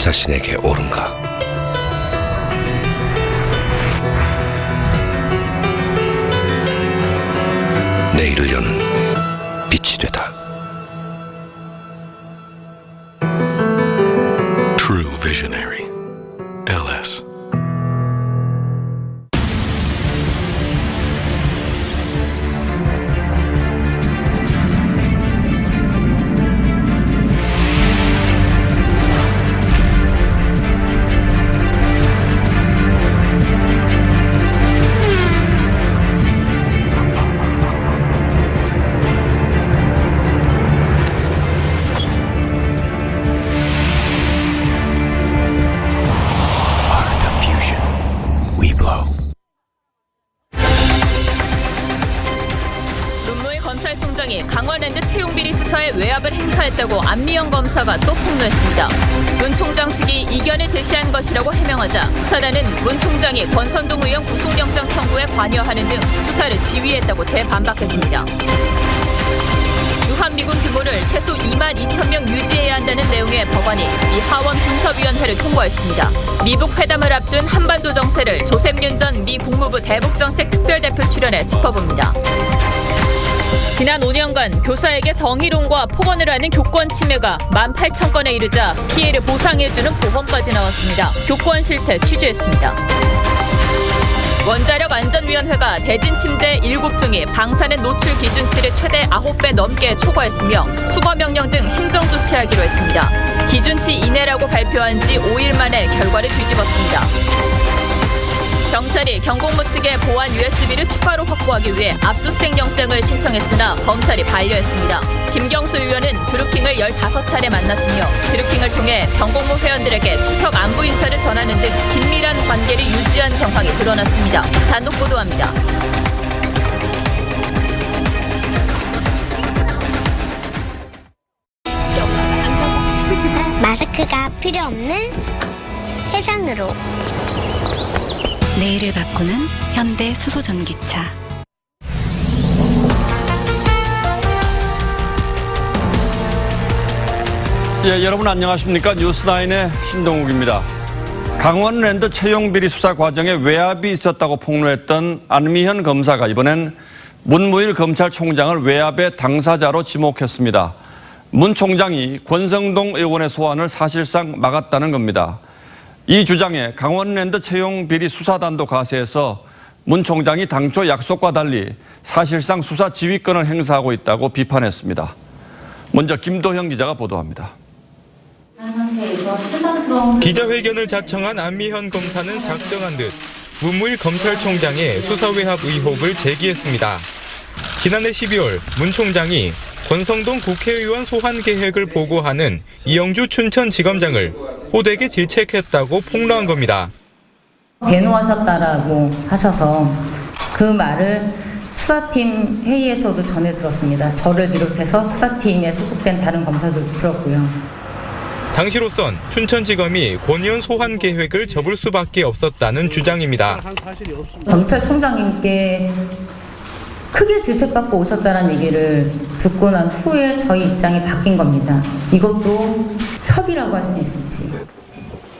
자신에게 옳은가? 내일을 여는 빛이 되다. True Visionary, LS. 검찰총장이 강원랜드 채용비리 수사에 외압을 행사했다고 안미영 검사가 또 폭로했습니다. 문 총장 측이 이견을 제시한 것이라고 해명하자 수사단은 문 총장이 권선동 의원 구속영장 청구에 관여하는 등 수사를 지휘했다고 재반박했습니다. 유한미군 규모를 최소 22,000명 유지해야 한다는 내용의 법안이 미 하원 군사위원회를 통과했습니다. 미북 회담을 앞둔 한반도 정세를 조셉 윤 전 미 국무부 대북정책 특별대표 출연해 짚어봅니다. 지난 5년간 교사에게 성희롱과 폭언을 하는 교권 침해가 18,000건에 이르자 피해를 보상해주는 보험까지 나왔습니다. 교권 실태 취재했습니다. 원자력안전위원회가 대진 침대 7중이 방사능 노출 기준치를 최대 9배 넘게 초과했으며 수거 명령 등 행정 조치하기로 했습니다. 기준치 이내라고 발표한 지 5일 만에 결과를 뒤집었습니다. 경찰이 경공모 측에 보안 USB를 추가로 확보하기 위해 압수수색 영장을 신청했으나 검찰이 반려했습니다. 김경수 의원은 드루킹을 15차례 만났으며 드루킹을 통해 경공모 회원들에게 추석 안부 인사를 전하는 등 긴밀한 관계를 유지한 정황이 드러났습니다. 단독 보도합니다. 마스크가 필요 없는 세상으로. 내일을 바꾸는 현대 수소전기차. 여러분 안녕하십니까? 뉴스9의 신동욱입니다. 강원랜드 채용비리 수사 과정에 외압이 있었다고 폭로했던 안미현 검사가 이번엔 문무일 검찰총장을 외압의 당사자로 지목했습니다. 문 총장이 권성동 의원의 소환을 사실상 막았다는 겁니다. 이 주장에 강원랜드 채용비리 수사단도 가세해서 문 총장이 당초 약속과 달리 사실상 수사 지휘권을 행사하고 있다고 비판했습니다. 먼저 김도형 기자가 보도합니다. 기자회견을 자청한 안미현 검사는 작정한 듯 문무일 검찰총장의 수사외압 의혹을 제기했습니다. 지난해 12월 문 총장이 권성동 국회의원 소환 계획을 보고하는 이영주 춘천지검장을 호되게 질책했다고 폭로한 겁니다. 대노하셨다라고 하셔서 그 말을 수사팀 회의에서도 전해 들었습니다. 저를 비롯해서 수사팀에 소속된 다른 검사들도 들었고요. 당시로선 춘천지검이 권 의원 소환 계획을 접을 수밖에 없었다는 주장입니다. 검찰총장님께 크게 질책받고 오셨다는 얘기를 듣고 난 후에 저희 입장이 바뀐 겁니다. 이것도 협의라고 할 수 있을지.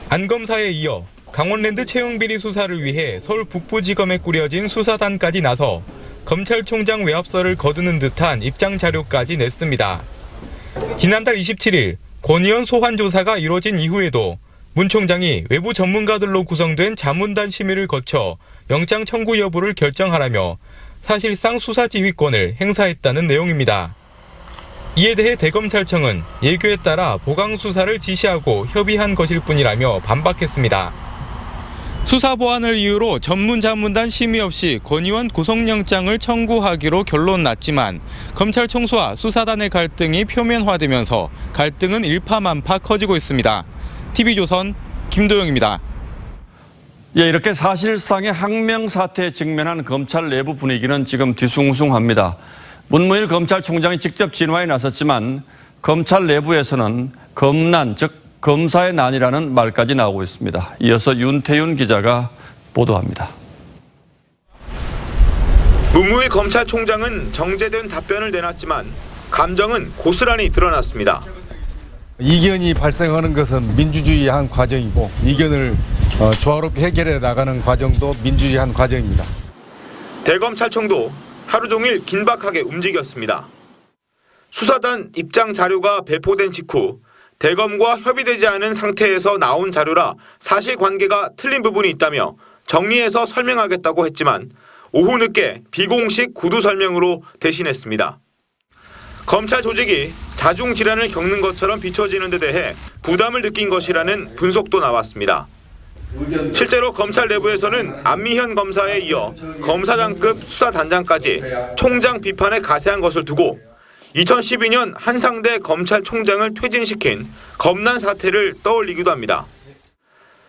안 검사에 이어 강원랜드 채용비리 수사를 위해 서울 북부지검에 꾸려진 수사단까지 나서 검찰총장 외압설을 거두는 듯한 입장 자료까지 냈습니다. 지난달 27일 권 의원 소환 조사가 이뤄진 이후에도 문 총장이 외부 전문가들로 구성된 자문단 심의를 거쳐 영장 청구 여부를 결정하라며 사실상 수사 지휘권을 행사했다는 내용입니다. 이에 대해 대검찰청은 예규에 따라 보강 수사를 지시하고 협의한 것일 뿐이라며 반박했습니다. 수사 보완을 이유로 전문 자문단 심의 없이 권 의원 구속영장을 청구하기로 결론 났지만 검찰 총수와 수사단의 갈등이 표면화되면서 갈등은 일파만파 커지고 있습니다. TV조선 김도영입니다. 이렇게 사실상의 항명사태에 직면한 검찰 내부 분위기는 지금 뒤숭숭합니다. 문무일 검찰총장이 직접 진화에 나섰지만 검찰 내부에서는 검난, 즉 검사의 난이라는 말까지 나오고 있습니다. 이어서 윤태윤 기자가 보도합니다. 문무일 검찰총장은 정제된 답변을 내놨지만 감정은 고스란히 드러났습니다. 이견이 발생하는 것은 민주주의의 한 과정이고 이견을 조화롭게 해결해 나가는 과정도 민주주의의 한 과정입니다. 대검찰청도 하루 종일 긴박하게 움직였습니다. 수사단 입장 자료가 배포된 직후 대검과 협의되지 않은 상태에서 나온 자료라 사실관계가 틀린 부분이 있다며 정리해서 설명하겠다고 했지만 오후 늦게 비공식 구두 설명으로 대신했습니다. 검찰 조직이 자중 질환을 겪는 것처럼 비춰지는 데 대해 부담을 느낀 것이라는 분석도 나왔습니다. 실제로 검찰 내부에서는 안미현 검사에 이어 검사장급 수사단장까지 총장 비판에 가세한 것을 두고 2012년 한상대 검찰총장을 퇴진시킨 검난 사태를 떠올리기도 합니다.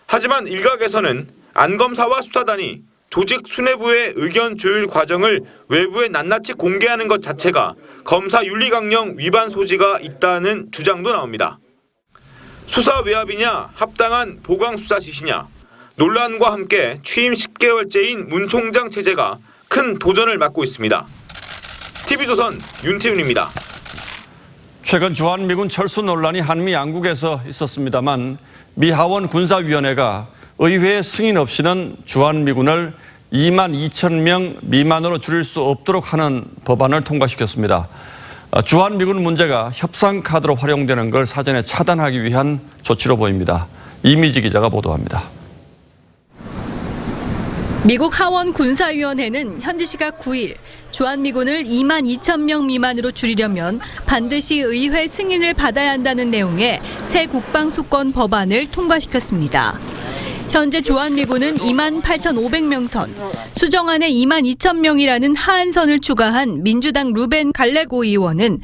하지만 일각에서는 안 검사와 수사단이 조직 수뇌부의 의견 조율 과정을 외부에 낱낱이 공개하는 것 자체가 검사 윤리강령 위반 소지가 있다는 주장도 나옵니다. 수사 외압이냐 합당한 보강 수사 지시냐 논란과 함께 취임 10개월째인 문 총장 체제가 큰 도전을 맞고 있습니다. TV조선 윤태윤입니다. 최근 주한미군 철수 논란이 한미 양국에서 있었습니다만 미 하원 군사위원회가 의회 승인 없이는 주한미군을 2만 2천 명 미만으로 줄일 수 없도록 하는 법안을 통과시켰습니다. 주한미군 문제가 협상 카드로 활용되는 걸 사전에 차단하기 위한 조치로 보입니다. 이미지 기자가 보도합니다. 미국 하원 군사위원회는 현지 시각 9일 주한미군을 2만 2천 명 미만으로 줄이려면 반드시 의회 승인을 받아야 한다는 내용의 새 국방수권 법안을 통과시켰습니다. 현재 주한미군은 2만 8,500명 선, 수정안에 2만 2천 명이라는 하한선을 추가한 민주당 루벤 갈레고 의원은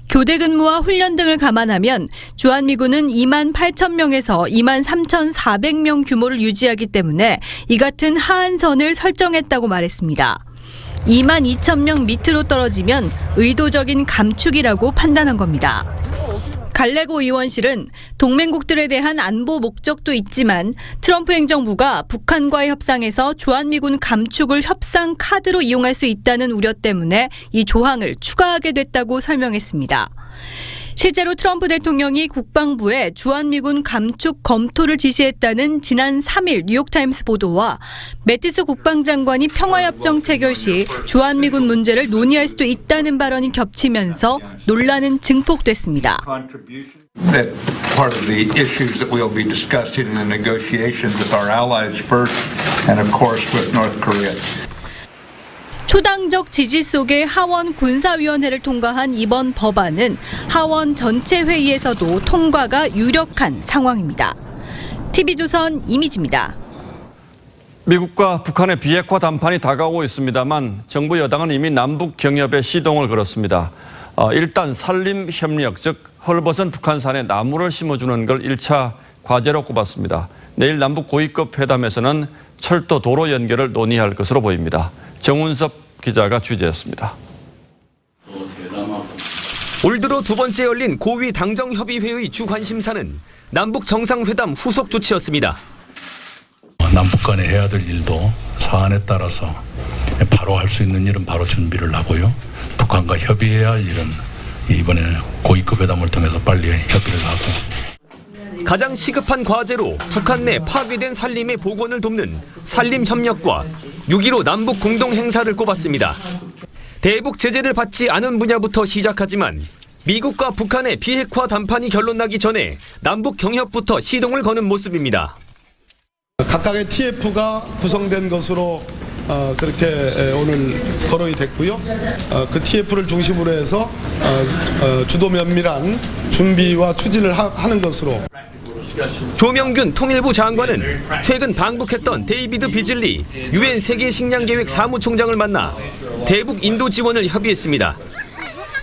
교대 근무와 훈련 등을 감안하면 주한미군은 2만 8천 명에서 2만 3,400명 규모를 유지하기 때문에 이 같은 하한선을 설정했다고 말했습니다. 2만 2천 명 밑으로 떨어지면 의도적인 감축이라고 판단한 겁니다. 갈레고 의원실은 동맹국들에 대한 안보 목적도 있지만 트럼프 행정부가 북한과의 협상에서 주한미군 감축을 협상 카드로 이용할 수 있다는 우려 때문에 이 조항을 추가하게 됐다고 설명했습니다. 실제로 트럼프 대통령이 국방부에 주한미군 감축 검토를 지시했다는 지난 3일 뉴욕타임스 보도와 매티스 국방장관이 평화협정 체결 시 주한미군 문제를 논의할 수도 있다는 발언이 겹치면서 논란은 증폭됐습니다. That part of the issues that we'll be discussing in the negotiations with our allies first and of course with North Korea. 초당적 지지 속에 하원 군사위원회를 통과한 이번 법안은 하원 전체 회의에서도 통과가 유력한 상황입니다. TV조선 이미지입니다. 미국과 북한의 비핵화談판이 다가오고 있습니다만 정부 여당은 이미 남북 경협에 시동을 걸었습니다. 일단 산림협력, 즉 헐벗은 북한산에 나무를 심어주는 걸 1차 과제로 꼽았습니다. 내일 남북 고위급 회담에서는 철도 도로 연결을 논의할 것으로 보입니다. 정운섭 기자가 취재했습니다. 올 들어 두 번째 열린 고위 당정협의회의 주 관심사는 남북 정상회담 후속 조치였습니다. 남북 간에 해야 될 일도 사안에 따라서 바로 할 수 있는 일은 바로 준비를 하고요. 북한과 협의해야 할 일은 이번에 고위급 회담을 통해서 빨리 협의를 하고. 가장 시급한 과제로 북한 내 파괴된 산림의 복원을 돕는 산림협력과 6.15 남북 공동행사를 꼽았습니다. 대북 제재를 받지 않은 분야부터 시작하지만 미국과 북한의 비핵화談판이 결론나기 전에 남북 경협부터 시동을 거는 모습입니다. 각각의 TF가 구성된 것으로 그렇게 오늘 거론이 됐고요. 그 TF를 중심으로 해서 주도 면밀한 준비와 추진을 하는 것으로. 조명균 통일부 장관은 최근 방북했던 데이비드 비즐리 UN 세계식량계획 사무총장을 만나 대북 인도 지원을 협의했습니다.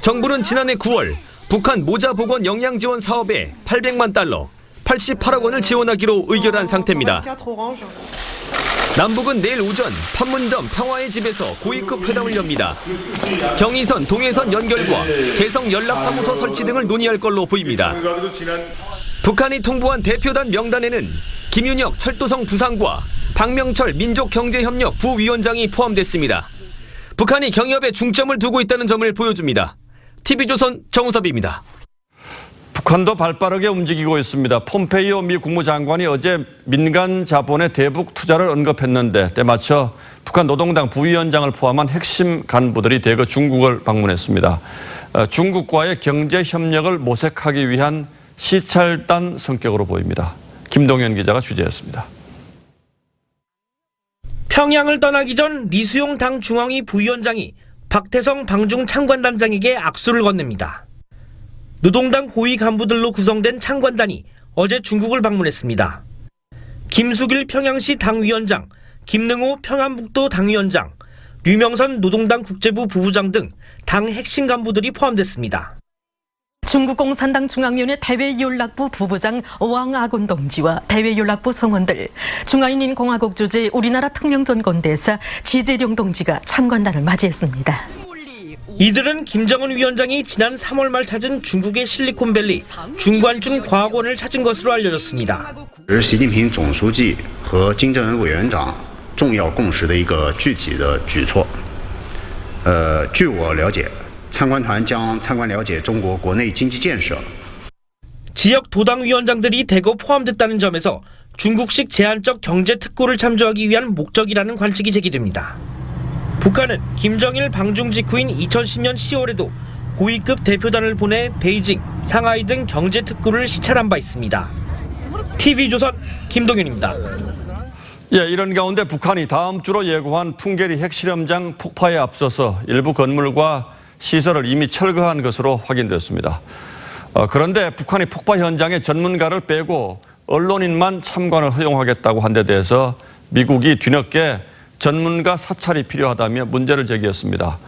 정부는 지난해 9월 북한 모자 복원 영양 지원 사업에 800만 달러, 88억 원을 지원하기로 의결한 상태입니다. 남북은 내일 오전 판문점 평화의 집에서 고위급 회담을 엽니다. 경의선, 동해선 연결과 해성 연락사무소 설치 등을 논의할 걸로 보입니다. 북한이 통보한 대표단 명단에는 김윤혁 철도성 부상과 박명철 민족경제협력 부위원장이 포함됐습니다. 북한이 경협에 중점을 두고 있다는 점을 보여줍니다. TV조선 정우섭입니다. 북한도 발빠르게 움직이고 있습니다. 폼페이오 미 국무장관이 어제 민간 자본의 대북 투자를 언급했는데 때맞춰 북한 노동당 부위원장을 포함한 핵심 간부들이 대거 중국을 방문했습니다. 중국과의 경제 협력을 모색하기 위한 시찰단 성격으로 보입니다. 김동현 기자가 취재했습니다. 평양을 떠나기 전 리수용 당 중앙위 부위원장이 박태성 방중 창관단장에게 악수를 건넵니다. 노동당 고위 간부들로 구성된 창관단이 어제 중국을 방문했습니다. 김숙일 평양시 당위원장, 김능호 평안북도 당위원장, 류명선 노동당 국제부 부부장 등 당 핵심 간부들이 포함됐습니다. 중국 공산당 중앙위원회 대외연락부 부부장 왕아군 동지와 대외연락부 성원들, 중화인민 공화국 주재 우리나라 특명전권대사 지재룡 동지가 참관단을 맞이했습니다. 이들은 김정은 위원장이 지난 3월 말 찾은 중국의 실리콘밸리 중관중 과학원을 찾은 것으로 알려졌습니다. 习近平总书记和金正恩委员长重要共识的一个具体的举措。据我了解，参观团将参观了解中国国内经济建设。 지역 도당 위원장들이 대거 포함됐다는 점에서 중국식 제한적 경제 특구를 참조하기 위한 목적이라는 관측이 제기됩니다. 북한은 김정일 방중 직후인 2010년 10월에도 고위급 대표단을 보내 베이징, 상하이 등 경제 특구를 시찰한 바 있습니다. TV조선 김동현입니다. 이런 가운데 북한이 다음 주로 예고한 풍계리 핵실험장 폭파에 앞서서 일부 건물과 시설을 이미 철거한 것으로 확인됐습니다. 그런데 북한이 폭파 현장에 전문가를 빼고 언론인만 참관을 허용하겠다고 한 데 대해서 미국이 뒤늦게 전문가 사찰이 필요하다며 문제를 제기했습니다.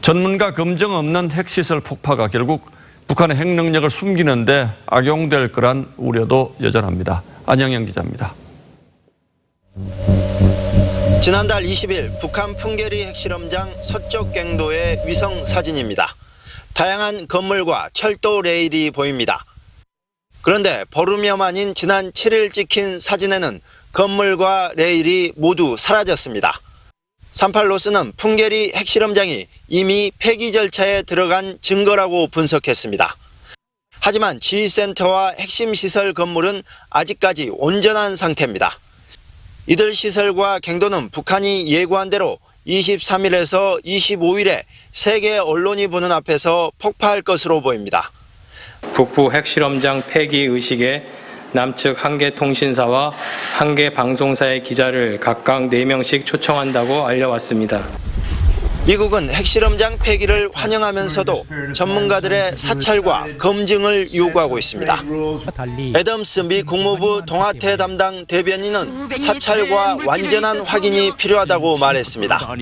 전문가 검증 없는 핵시설 폭파가 결국 북한의 핵 능력을 숨기는데 악용될 거란 우려도 여전합니다. 안영영 기자입니다. 지난달 20일 북한 풍계리 핵실험장 서쪽 갱도의 위성 사진입니다. 다양한 건물과 철도 레일이 보입니다. 그런데 보름여 만인 지난 7일 찍힌 사진에는 건물과 레일이 모두 사라졌습니다. 38로스는 풍계리 핵실험장이 이미 폐기 절차에 들어간 증거라고 분석했습니다. 하지만 지휘센터와 핵심 시설 건물은 아직까지 온전한 상태입니다. 이들 시설과 갱도는 북한이 예고한 대로 23일에서 25일에 세계 언론이 보는 앞에서 폭파할 것으로 보입니다. 북부 핵실험장 폐기 의식에 남측 한 개 통신사와 한 개 방송사의 기자를 각각 4명씩 초청한다고 알려왔습니다. 미국은 핵실험장 폐기를 환영하면서도 전문가들의 사찰과 검증을 요구하고 있습니다. 애덤스 미 국무부 동아태 담당 대변인은 사찰과 완전한 확인이 필요하다고 말했습니다.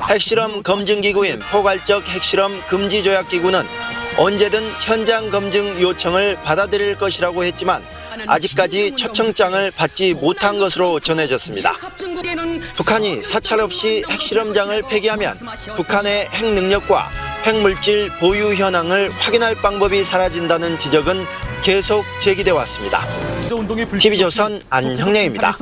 핵실험 검증기구인 포괄적 핵실험 금지조약기구는 언제든 현장 검증 요청을 받아들일 것이라고 했지만 아직까지 초청장을 받지 못한 것으로 전해졌습니다. 북한이 사찰 없이 핵실험장을 폐기하면 북한의 핵 능력과 핵물질 보유 현황을 확인할 방법이 사라진다는 지적은 계속 제기돼 왔습니다. TV조선 안형래입니다.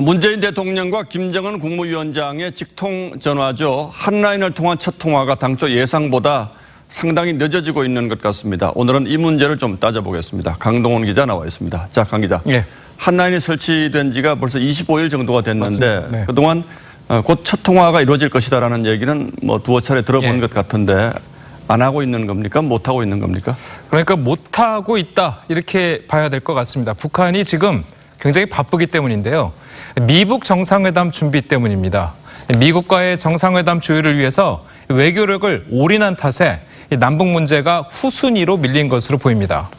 문재인 대통령과 김정은 국무위원장의 직통 전화죠. 한라인을 통한 첫 통화가 당초 예상보다 상당히 늦어지고 있는 것 같습니다. 오늘은 이 문제를 좀 따져보겠습니다. 강동원 기자 나와 있습니다. 자, 강 기자. 한라인이 설치된 지가 벌써 25일 정도가 됐는데 그동안 곧 첫 통화가 이루어질 것이다라는 얘기는 뭐 두어 차례 들어본 것 같은데 안 하고 있는 겁니까? 못 하고 있는 겁니까? 그러니까 못 하고 있다 이렇게 봐야 될 것 같습니다. 북한이 지금 굉장히 바쁘기 때문인데요. 미북 정상회담 준비 때문입니다. 미국과의 정상회담 조율을 위해서 외교력을 올인한 탓에 남북 문제가 후순위로 밀린 것으로 보입니다.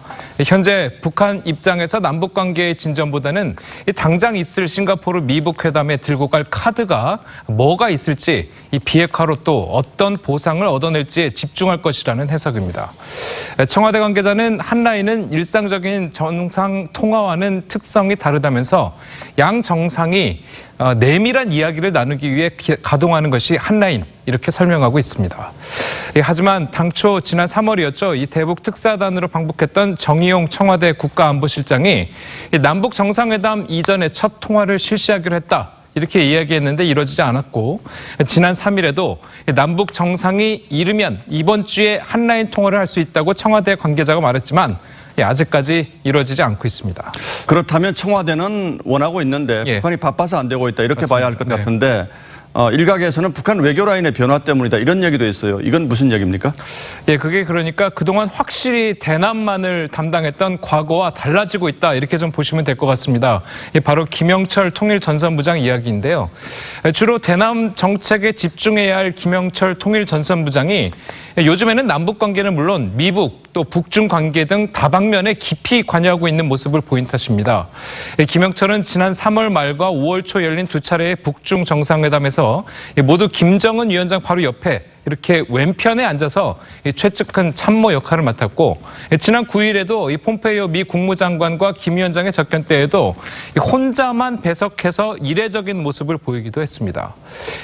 현재 북한 입장에서 남북 관계의 진전보다는 당장 있을 싱가포르 미북 회담에 들고 갈 카드가 뭐가 있을지 이 비핵화로 또 어떤 보상을 얻어낼지에 집중할 것이라는 해석입니다. 청와대 관계자는 한라인은 일상적인 정상 통화와는 특성이 다르다면서 양 정상이 내밀한 이야기를 나누기 위해 가동하는 것이 한라인 이렇게 설명하고 있습니다. 하지만 당초 지난 3월이었죠. 이 대북 특사단으로 방북했던 정의용 청와대 국가안보실장이 남북 정상회담 이전에 첫 통화를 실시하기로 했다. 이렇게 이야기했는데 이루어지지 않았고 지난 3일에도 남북 정상이 이르면 이번 주에 한라인 통화를 할 수 있다고 청와대 관계자가 말했지만 아직까지 이루어지지 않고 있습니다. 그렇다면 청와대는 원하고 있는데 북한이 바빠서 안 되고 있다 이렇게 봐야 할 것 같은데 일각에서는 북한 외교 라인의 변화 때문이다 이런 얘기도 있어요. 이건 무슨 얘기입니까? 예, 그게 그러니까 그동안 확실히 대남만을 담당했던 과거와 달라지고 있다 이렇게 좀 보시면 될 것 같습니다. 바로 김영철 통일전선부장 이야기인데요. 주로 대남 정책에 집중해야 할 김영철 통일전선부장이 요즘에는 남북 관계는 물론 미북 또 북중 관계 등 다방면에 깊이 관여하고 있는 모습을 보인 탓입니다. 김영철은 지난 3월 말과 5월 초 열린 두 차례의 북중 정상회담에서 모두 김정은 위원장 바로 옆에 이렇게 왼편에 앉아서 최측근 참모 역할을 맡았고 지난 9일에도 이 폼페이오 미 국무장관과 김 위원장의 접견 때에도 혼자만 배석해서 이례적인 모습을 보이기도 했습니다.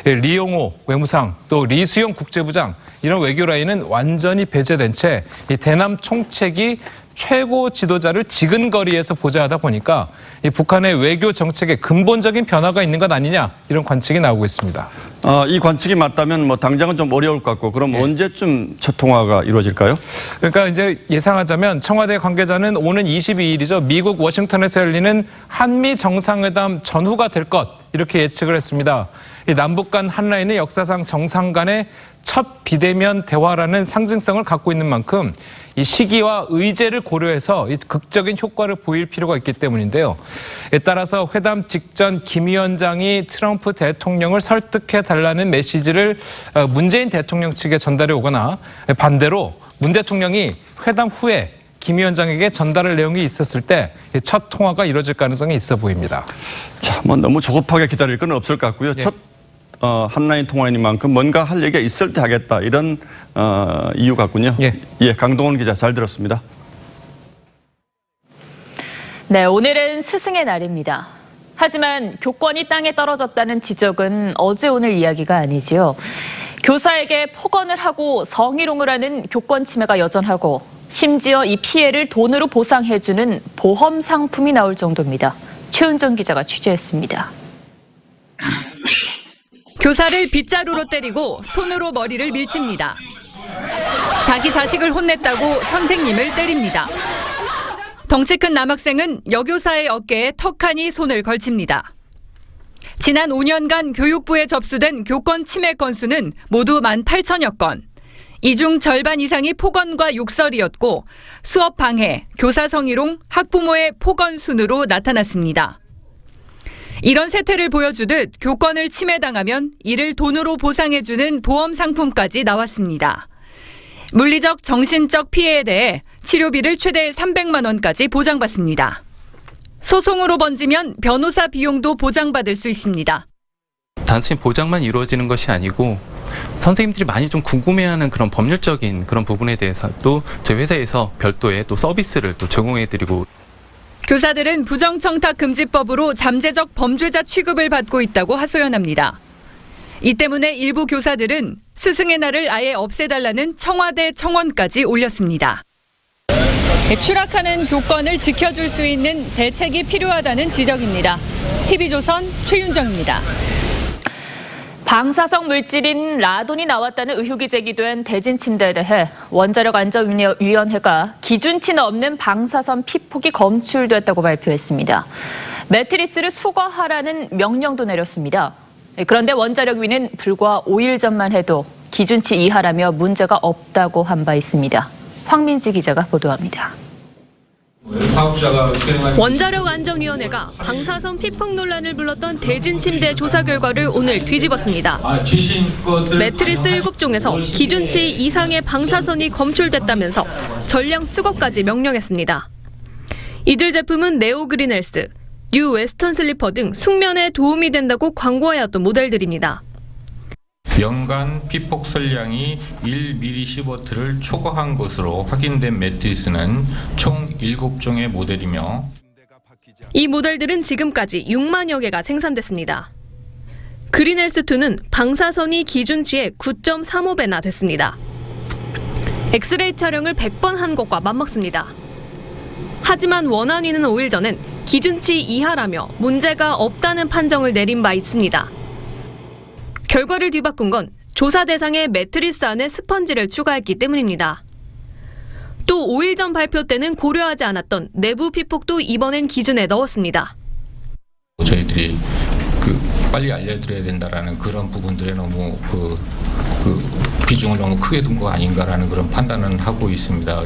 리용호 외무상 또 리수용 국제부장 이런 외교 라인은 완전히 배제된 채 이 대남 총책이 최고 지도자를 지근거리에서 보좌하다 보니까 이 북한의 외교 정책에 근본적인 변화가 있는 것 아니냐 이런 관측이 나오고 있습니다. 이 관측이 맞다면 뭐 당장은 좀 어려울 것 같고 그럼 언제쯤 첫 통화가 이루어질까요? 그러니까 이제 예상하자면 청와대 관계자는 오는 22일이죠. 미국 워싱턴에서 열리는 한미 정상회담 전후가 될 것 이렇게 예측을 했습니다. 이 남북 간 한라인은 역사상 정상 간의 첫 비대면 대화라는 상징성을 갖고 있는 만큼 이 시기와 의제를 고려해서 이 극적인 효과를 보일 필요가 있기 때문인데요. 따라서 회담 직전 김 위원장이 트럼프 대통령을 설득해달라는 메시지를 문재인 대통령 측에 전달해 오거나 반대로 문 대통령이 회담 후에 김 위원장에게 전달할 내용이 있었을 때 첫 통화가 이루어질 가능성이 있어 보입니다. 자, 뭐 너무 조급하게 기다릴 건 없을 것 같고요. 첫 한라인 통화이니만큼 뭔가 할 얘기가 있을 때 하겠다 이런 이유 같군요. 예, 강동원 기자 잘 들었습니다. 네, 오늘은 스승의 날입니다. 하지만 교권이 땅에 떨어졌다는 지적은 어제 오늘 이야기가 아니지요. 교사에게 폭언을 하고 성희롱을 하는 교권 침해가 여전하고 심지어 이 피해를 돈으로 보상해주는 보험 상품이 나올 정도입니다. 최은정 기자가 취재했습니다. 교사를 빗자루로 때리고 손으로 머리를 밀칩니다. 자기 자식을 혼냈다고 선생님을 때립니다. 덩치 큰 남학생은 여교사의 어깨에 턱하니 손을 걸칩니다. 지난 5년간 교육부에 접수된 교권 침해 건수는 모두 18,000여 건. 이 중 절반 이상이 폭언과 욕설이었고 수업 방해, 교사 성희롱, 학부모의 폭언 순으로 나타났습니다. 이런 세태를 보여주듯 교권을 침해당하면 이를 돈으로 보상해주는 보험 상품까지 나왔습니다. 물리적, 정신적 피해에 대해 치료비를 최대 300만 원까지 보장받습니다. 소송으로 번지면 변호사 비용도 보장받을 수 있습니다. 단순히 보장만 이루어지는 것이 아니고 선생님들이 많이 좀 궁금해하는 그런 법률적인 그런 부분에 대해서도 저희 회사에서 별도의 또 서비스를 또 제공해드리고 교사들은 부정청탁금지법으로 잠재적 범죄자 취급을 받고 있다고 하소연합니다. 이 때문에 일부 교사들은 스승의 날을 아예 없애달라는 청와대 청원까지 올렸습니다. 추락하는 교권을 지켜줄 수 있는 대책이 필요하다는 지적입니다. TV조선 최윤정입니다. 방사성 물질인 라돈이 나왔다는 의혹이 제기된 대진 침대에 대해 원자력안전위원회가 기준치 넘는 방사선 피폭이 검출됐다고 발표했습니다. 매트리스를 수거하라는 명령도 내렸습니다. 그런데 원자력위는 불과 5일 전만 해도 기준치 이하라며 문제가 없다고 한 바 있습니다. 황민지 기자가 보도합니다. 원자력안전위원회가 방사선 피폭 논란을 불렀던 대진 침대 조사 결과를 오늘 뒤집었습니다. 매트리스 7종에서 기준치 이상의 방사선이 검출됐다면서 전량 수거까지 명령했습니다. 이들 제품은 네오그린헬스, 뉴 웨스턴 슬리퍼 등 숙면에 도움이 된다고 광고해왔던 모델들입니다. 연간 피폭 설량이 1mS를 초과한 것으로 확인된 매트리스는 총 7종의 모델이며 이 모델들은 지금까지 6만여 개가 생산됐습니다. 그린헬스2는 방사선이 기준치의 9.35배나 됐습니다. 엑스레이 촬영을 100번 한 것과 맞먹습니다. 하지만 원안위는 5일 전엔 기준치 이하라며 문제가 없다는 판정을 내린 바 있습니다. 결과를 뒤바꾼 건 조사 대상에 매트리스 안에 스펀지를 추가했기 때문입니다. 또 5일 전 발표 때는 고려하지 않았던 내부 피폭도 이번엔 기준에 넣었습니다. 저희들이 빨리 알려드려야 된다라는 그런 부분들에 너무 비중을 너무 크게 둔 거 아닌가라는 그런 판단은 하고 있습니다.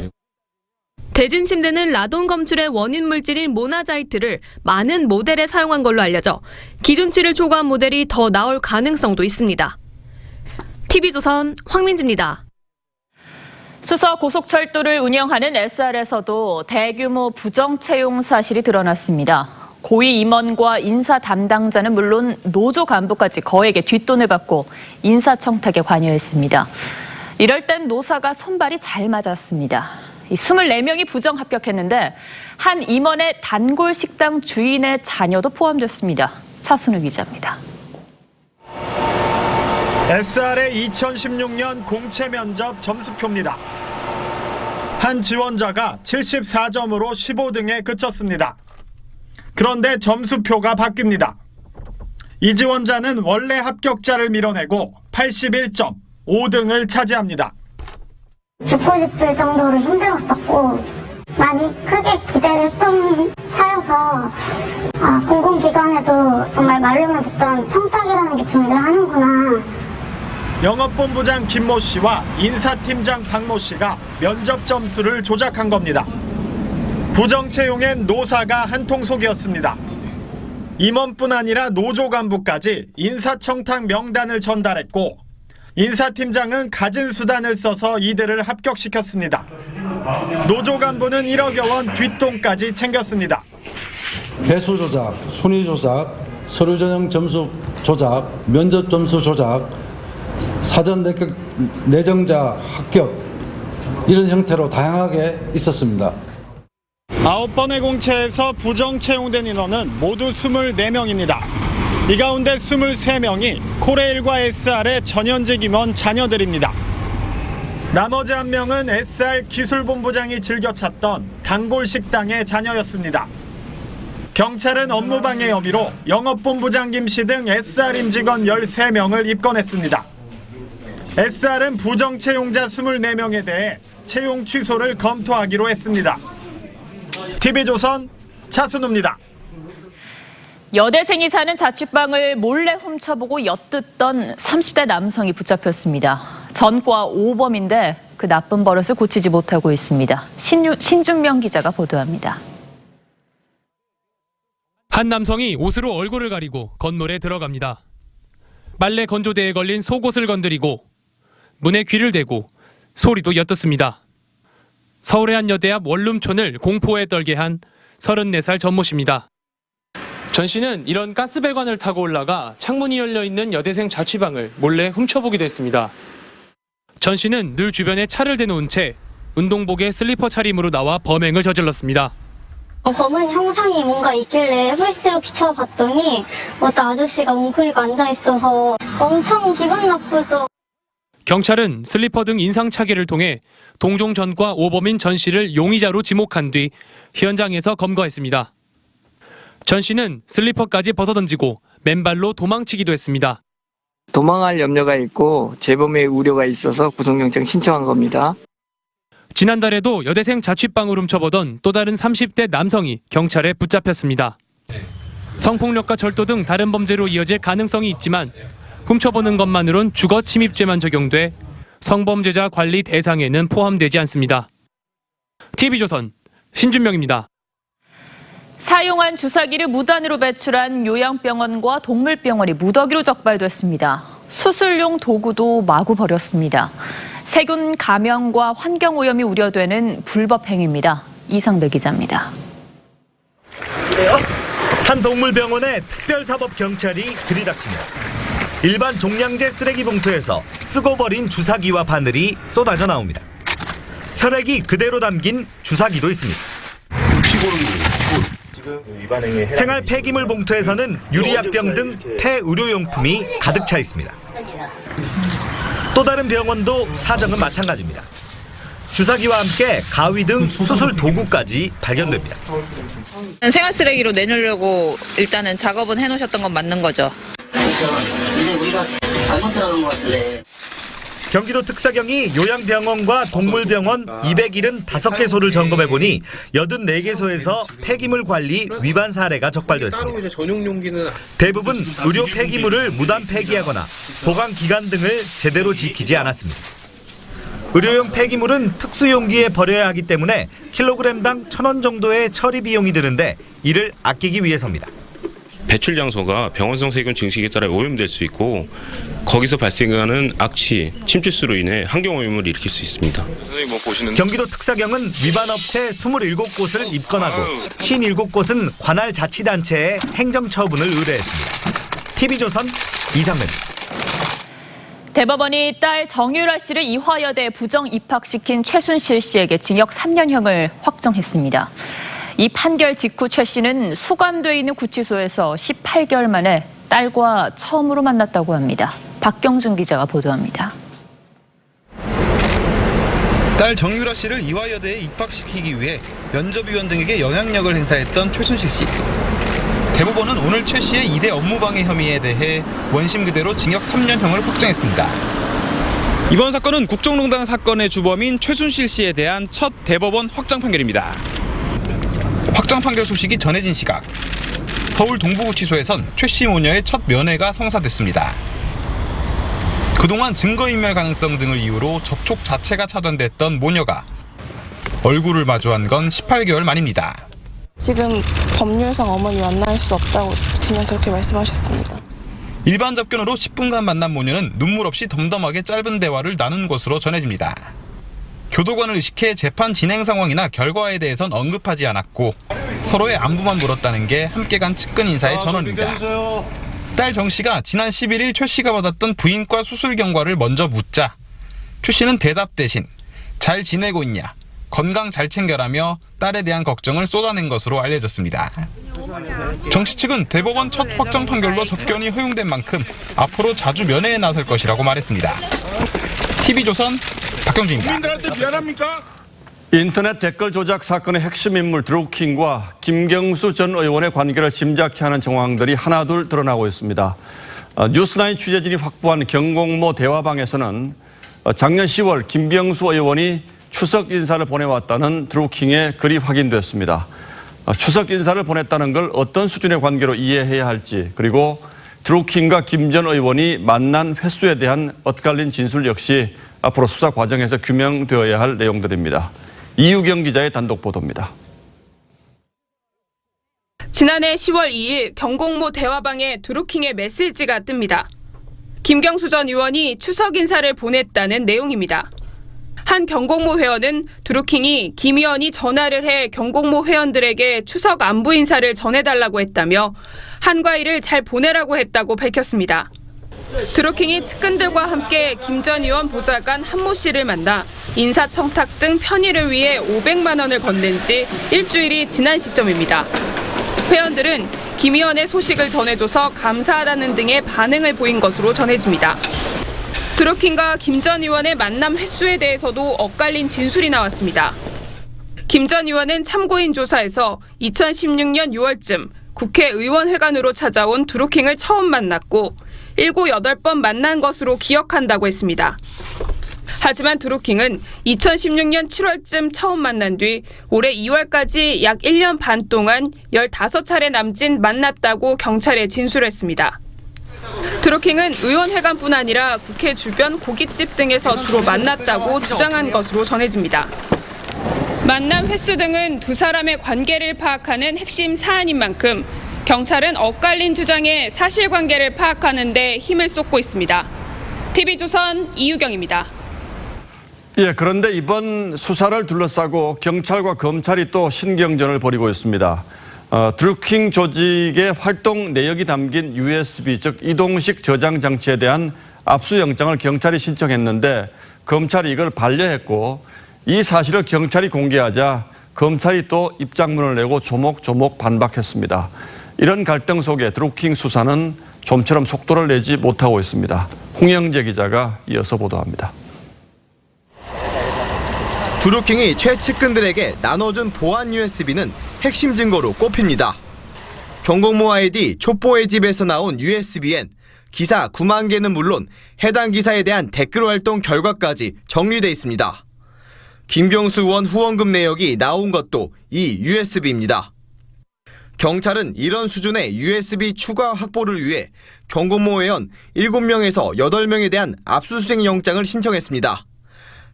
대진 침대는 라돈 검출의 원인 물질인 모나자이트를 많은 모델에 사용한 걸로 알려져 기준치를 초과한 모델이 더 나올 가능성도 있습니다. TV조선 황민지입니다. 수서 고속철도를 운영하는 SR에서도 대규모 부정 채용 사실이 드러났습니다. 고위 임원과 인사 담당자는 물론 노조 간부까지 거액의 뒷돈을 받고 인사청탁에 관여했습니다. 이럴 땐 노사가 손발이 잘 맞았습니다. 24명이 부정 합격했는데 한 임원의 단골 식당 주인의 자녀도 포함됐습니다. 차순우 기자입니다. SR의 2016년 공채 면접 점수표입니다. 한 지원자가 74점으로 15등에 그쳤습니다. 그런데 점수표가 바뀝니다. 이 지원자는 원래 합격자를 밀어내고 81점, 5등을 차지합니다. 죽고 싶을 정도로 힘들었었고 많이 크게 기대를 했던 차여서 공공기관에도 정말 말로만 듣던 청탁이라는 게 존재하는구나. 영업본부장 김모 씨와 인사팀장 박모 씨가 면접 점수를 조작한 겁니다. 부정 채용엔 노사가 한통속이었습니다. 임원뿐 아니라 노조 간부까지 인사청탁 명단을 전달했고 인사팀장은 가진 수단을 써서 이들을 합격시켰습니다. 노조 간부는 1억여 원 뒷돈까지 챙겼습니다. 배수 조작, 순위 조작, 서류 전형 점수 조작, 면접 점수 조작, 사전 내정자 합격 이런 형태로 다양하게 있었습니다. 9번의 공채에서 부정 채용된 인원은 모두 24명입니다. 이 가운데 23명이 코레일과 SR의 전현직 임원 자녀들입니다. 나머지 한 명은 SR 기술본부장이 즐겨 찾던 단골 식당의 자녀였습니다. 경찰은 업무방해 혐의로 영업본부장 김 씨 등 SR 임직원 13명을 입건했습니다. SR은 부정 채용자 24명에 대해 채용 취소를 검토하기로 했습니다. TV조선 차순우입니다. 여대생이 사는 자취방을 몰래 훔쳐보고 엿듣던 30대 남성이 붙잡혔습니다. 전과 5범인데 그 나쁜 버릇을 고치지 못하고 있습니다. 신준명 기자가 보도합니다. 한 남성이 옷으로 얼굴을 가리고 건물에 들어갑니다. 빨래 건조대에 걸린 속옷을 건드리고 문에 귀를 대고 소리도 엿듣습니다. 서울의 한 여대 앞 원룸촌을 공포에 떨게 한 34살 전모 씨입니다. 전 씨는 이런 가스배관을 타고 올라가 창문이 열려있는 여대생 자취방을 몰래 훔쳐보기도 했습니다. 전 씨는 늘 주변에 차를 대놓은 채 운동복에 슬리퍼 차림으로 나와 범행을 저질렀습니다. 검은 형상이 뭔가 있길래 홀씨로 비춰봤더니 어떤 아저씨가 웅크리고 앉아있어서 엄청 기분 나쁘죠. 경찰은 슬리퍼 등 인상착의를 통해 동종 전과 5범인 전 씨를 용의자로 지목한 뒤 현장에서 검거했습니다. 전 씨는 슬리퍼까지 벗어던지고 맨발로 도망치기도 했습니다. 도망할 염려가 있고 재범의 우려가 있어서 구속영장 신청한 겁니다. 지난달에도 여대생 자취방을 훔쳐보던 또 다른 30대 남성이 경찰에 붙잡혔습니다. 성폭력과 절도 등 다른 범죄로 이어질 가능성이 있지만 훔쳐보는 것만으론 주거 침입죄만 적용돼 성범죄자 관리 대상에는 포함되지 않습니다. TV조선 신준명입니다. 사용한 주사기를 무단으로 배출한 요양병원과 동물병원이 무더기로 적발됐습니다. 수술용 도구도 마구 버렸습니다. 세균 감염과 환경오염이 우려되는 불법 행위입니다. 이상배 기자입니다. 한 동물병원에 특별사법경찰이 들이닥칩니다. 일반 종량제 쓰레기 봉투에서 쓰고 버린 주사기와 바늘이 쏟아져 나옵니다. 혈액이 그대로 담긴 주사기도 있습니다. 생활 폐기물 봉투에서는 유리약병 등 폐의료용품이 가득 차 있습니다. 또 다른 병원도 사정은 마찬가지입니다. 주사기와 함께 가위 등 수술 도구까지 발견됩니다. 생활 쓰레기로 내놓으려고 일단은 작업은 해놓으셨던 건 맞는 거죠? 근데 우리가 잘못 들어간 것 같은데. 경기도 특사경이 요양병원과 동물병원 275개소를 점검해보니 84개소에서 폐기물 관리 위반 사례가 적발되었습니다. 대부분 의료 폐기물을 무단 폐기하거나 보관 기간 등을 제대로 지키지 않았습니다. 의료용 폐기물은 특수용기에 버려야 하기 때문에 킬로그램당 1,000원 정도의 처리 비용이 드는데 이를 아끼기 위해서입니다. 배출 장소가 병원성 세균 증식에 따라 오염될 수 있고 거기서 발생하는 악취, 침투수로 인해 환경오염을 일으킬 수 있습니다. 경기도 특사경은 위반 업체 27곳을 입건하고 57곳은 관할 자치단체에 행정처분을 의뢰했습니다. TV조선 이상래입니다. 대법원이 딸 정유라 씨를 이화여대에 부정 입학시킨 최순실 씨에게 징역 3년형을 확정했습니다. 이 판결 직후 최 씨는 수감돼 있는 구치소에서 18개월 만에 딸과 처음으로 만났다고 합니다. 박경준 기자가 보도합니다. 딸 정유라 씨를 이화여대에 입학시키기 위해 면접위원 등에게 영향력을 행사했던 최순실 씨. 대법원은 오늘 최 씨의 2대 업무방해 혐의에 대해 원심 그대로 징역 3년형을 확정했습니다. 이번 사건은 국정농단 사건의 주범인 최순실 씨에 대한 첫 대법원 확정 판결입니다. 확정 판결 소식이 전해진 시각, 서울 동부구치소에선 최 씨 모녀의 첫 면회가 성사됐습니다. 그동안 증거인멸 가능성 등을 이유로 접촉 자체가 차단됐던 모녀가 얼굴을 마주한 건 18개월 만입니다. 지금 법률상 어머니 만날 수 없다고 그냥 그렇게 말씀하셨습니다. 일반 접견으로 10분간 만난 모녀는 눈물 없이 덤덤하게 짧은 대화를 나눈 것으로 전해집니다. 교도관을 의식해 재판 진행 상황이나 결과에 대해선 언급하지 않았고 서로의 안부만 물었다는 게 함께 간 측근 인사의 전언입니다. 딸 정 씨가 지난 11일 최 씨가 받았던 부인과 수술 경과를 먼저 묻자 최 씨는 대답 대신 잘 지내고 있냐, 건강 잘 챙겨라며 딸에 대한 걱정을 쏟아낸 것으로 알려졌습니다. 정 씨 측은 대법원 첫 확정 판결로 접견이 허용된 만큼 앞으로 자주 면회에 나설 것이라고 말했습니다. TV조선 박경준입니다. 인터넷 댓글 조작 사건의 핵심 인물 드루킹과 김경수 전 의원의 관계를 짐작케 하는 정황들이 하나둘 드러나고 있습니다. 뉴스9 취재진이 확보한 경공모 대화방에서는 작년 10월 김경수 의원이 추석 인사를 보내왔다는 드루킹의 글이 확인됐습니다. 추석 인사를 보냈다는 걸 어떤 수준의 관계로 이해해야 할지, 그리고 드루킹과 김 전 의원이 만난 횟수에 대한 엇갈린 진술 역시 앞으로 수사 과정에서 규명되어야 할 내용들입니다. 이유경 기자의 단독 보도입니다. 지난해 10월 2일 경공모 대화방에 드루킹의 메시지가 뜹니다. 김경수 전 의원이 추석 인사를 보냈다는 내용입니다. 한 경공모 회원은 드루킹이 김 의원이 전화를 해 경공모 회원들에게 추석 안부 인사를 전해달라고 했다며 한과일을 잘 보내라고 했다고 밝혔습니다. 드루킹이 측근들과 함께 김 전 의원 보좌관 한모 씨를 만나 인사청탁 등 편의를 위해 500만 원을 건넨 지 일주일이 지난 시점입니다. 회원들은 김 의원의 소식을 전해줘서 감사하다는 등의 반응을 보인 것으로 전해집니다. 드루킹과 김 전 의원의 만남 횟수에 대해서도 엇갈린 진술이 나왔습니다. 김 전 의원은 참고인 조사에서 2016년 6월쯤 국회의원회관으로 찾아온 드루킹을 처음 만났고 7, 8번 만난 것으로 기억한다고 했습니다. 하지만 드루킹은 2016년 7월쯤 처음 만난 뒤 올해 2월까지 약 1년 반 동안 15차례 남짓 만났다고 경찰에 진술했습니다. 드루킹은 의원회관뿐 아니라 국회 주변 고깃집 등에서 주로 만났다고 주장한 것으로 전해집니다. 만남 횟수 등은 두 사람의 관계를 파악하는 핵심 사안인 만큼 경찰은 엇갈린 주장에 사실관계를 파악하는 데 힘을 쏟고 있습니다. TV조선 이유경입니다. 예, 그런데 이번 수사를 둘러싸고 경찰과 검찰이 또 신경전을 벌이고 있습니다. 드루킹 조직의 활동 내역이 담긴 USB, 즉 이동식 저장 장치에 대한 압수영장을 경찰이 신청했는데 검찰이 이걸 반려했고, 이 사실을 경찰이 공개하자 검찰이 또 입장문을 내고 조목조목 반박했습니다. 이런 갈등 속에 드루킹 수사는 좀처럼 속도를 내지 못하고 있습니다. 홍영재 기자가 이어서 보도합니다. 드루킹이 최측근들에게 나눠준 보안 USB는 핵심 증거로 꼽힙니다. 경공모 아이디 촛보의 집에서 나온 USB엔 기사 9만 개는 물론 해당 기사에 대한 댓글 활동 결과까지 정리돼 있습니다. 김경수 의원 후원금 내역이 나온 것도 이 USB입니다. 경찰은 이런 수준의 USB 추가 확보를 위해 경공모 회원 7명에서 8명에 대한 압수수색 영장을 신청했습니다.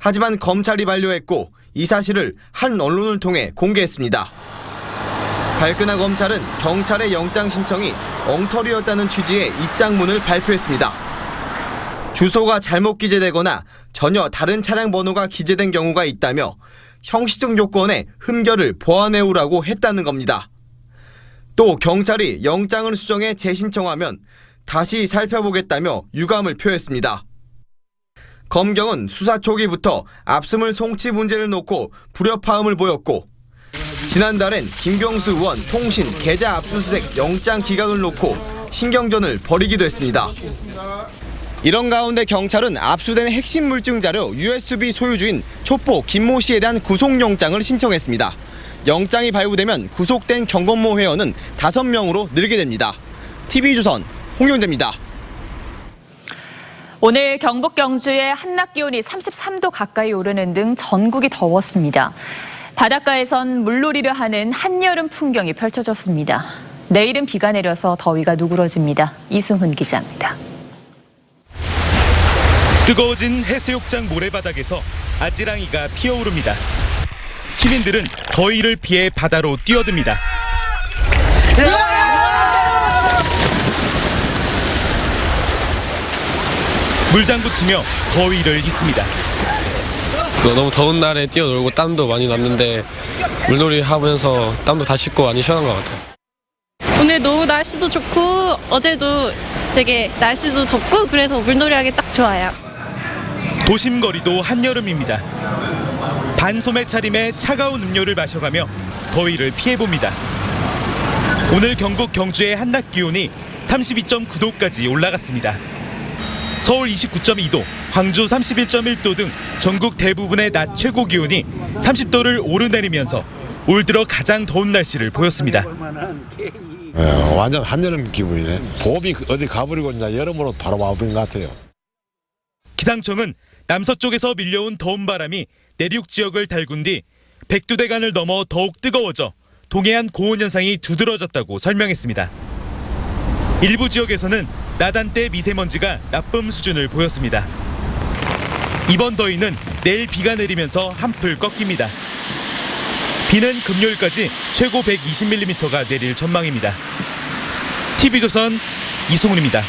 하지만 검찰이 반려했고 이 사실을 한 언론을 통해 공개했습니다. 발끈한 검찰은 경찰의 영장 신청이 엉터리였다는 취지의 입장문을 발표했습니다. 주소가 잘못 기재되거나 전혀 다른 차량 번호가 기재된 경우가 있다며 형식적 요건에 흠결을 보완해오라고 했다는 겁니다. 또 경찰이 영장을 수정해 재신청하면 다시 살펴보겠다며 유감을 표했습니다. 검경은 수사 초기부터 압수물 송치 문제를 놓고 불협화음을 보였고 지난달엔 김경수 의원 통신 계좌 압수수색 영장 기각을 놓고 신경전을 벌이기도 했습니다. 이런 가운데 경찰은 압수된 핵심 물증 자료 USB 소유주인 촛보 김모 씨에 대한 구속영장을 신청했습니다. 영장이 발부되면 구속된 경공모 회원은 5명으로 늘게 됩니다. TV조선 홍영재입니다. 오늘 경북 경주의 한낮 기온이 33도 가까이 오르는 등 전국이 더웠습니다. 바닷가에선 물놀이를 하는 한여름 풍경이 펼쳐졌습니다. 내일은 비가 내려서 더위가 누그러집니다. 이승훈 기자입니다. 뜨거워진 해수욕장 모래바닥에서 아지랑이가 피어오릅니다. 시민들은 더위를 피해 바다로 뛰어듭니다. 물장구 치며 더위를 잊습니다. 너무 더운 날에 뛰어놀고 땀도 많이 났는데 물놀이 하면서 땀도 다 씻고 많이 시원한 것 같아요. 오늘 너무 날씨도 좋고 어제도 되게 날씨도 덥고 그래서 물놀이 하기 딱 좋아요. 도심 거리도 한여름입니다. 반소매 차림에 차가운 음료를 마셔가며 더위를 피해봅니다. 오늘 경북 경주의 한낮 기온이 32.9도까지 올라갔습니다. 서울 29.2도, 광주 31.1도 등 전국 대부분의 낮 최고 기온이 30도를 오르내리면서 올 들어 가장 더운 날씨를 보였습니다. 완전 한여름 기분이네. 봄이 어디 가버리고 이제 여름으로 바로 와버린 것 같아요. 기상청은 남서쪽에서 밀려온 더운 바람이 내륙 지역을 달군 뒤 백두대간을 넘어 더욱 뜨거워져 동해안 고온 현상이 두드러졌다고 설명했습니다. 일부 지역에서는 낮 한때 미세먼지가 나쁨 수준을 보였습니다. 이번 더위는 내일 비가 내리면서 한풀 꺾입니다. 비는 금요일까지 최고 120mm가 내릴 전망입니다. TV조선 이승훈입니다.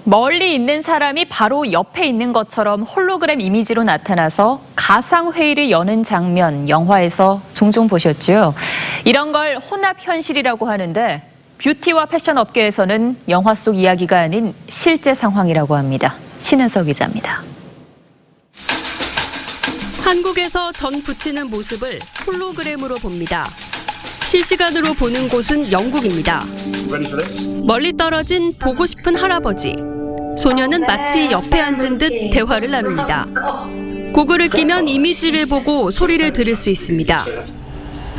멀리 있는 사람이 바로 옆에 있는 것처럼 홀로그램 이미지로 나타나서 가상회의를 여는 장면, 영화에서 종종 보셨죠? 이런 걸 혼합현실이라고 하는데 뷰티와 패션 업계에서는 영화 속 이야기가 아닌 실제 상황이라고 합니다. 신은석 기자입니다. 한국에서 전 부치는 모습을 홀로그램으로 봅니다. 실시간으로 보는 곳은 영국입니다. 멀리 떨어진 보고 싶은 할아버지. 소녀는 마치 옆에 앉은 듯 대화를 나눕니다. 고글을 끼면 이미지를 보고 소리를 들을 수 있습니다.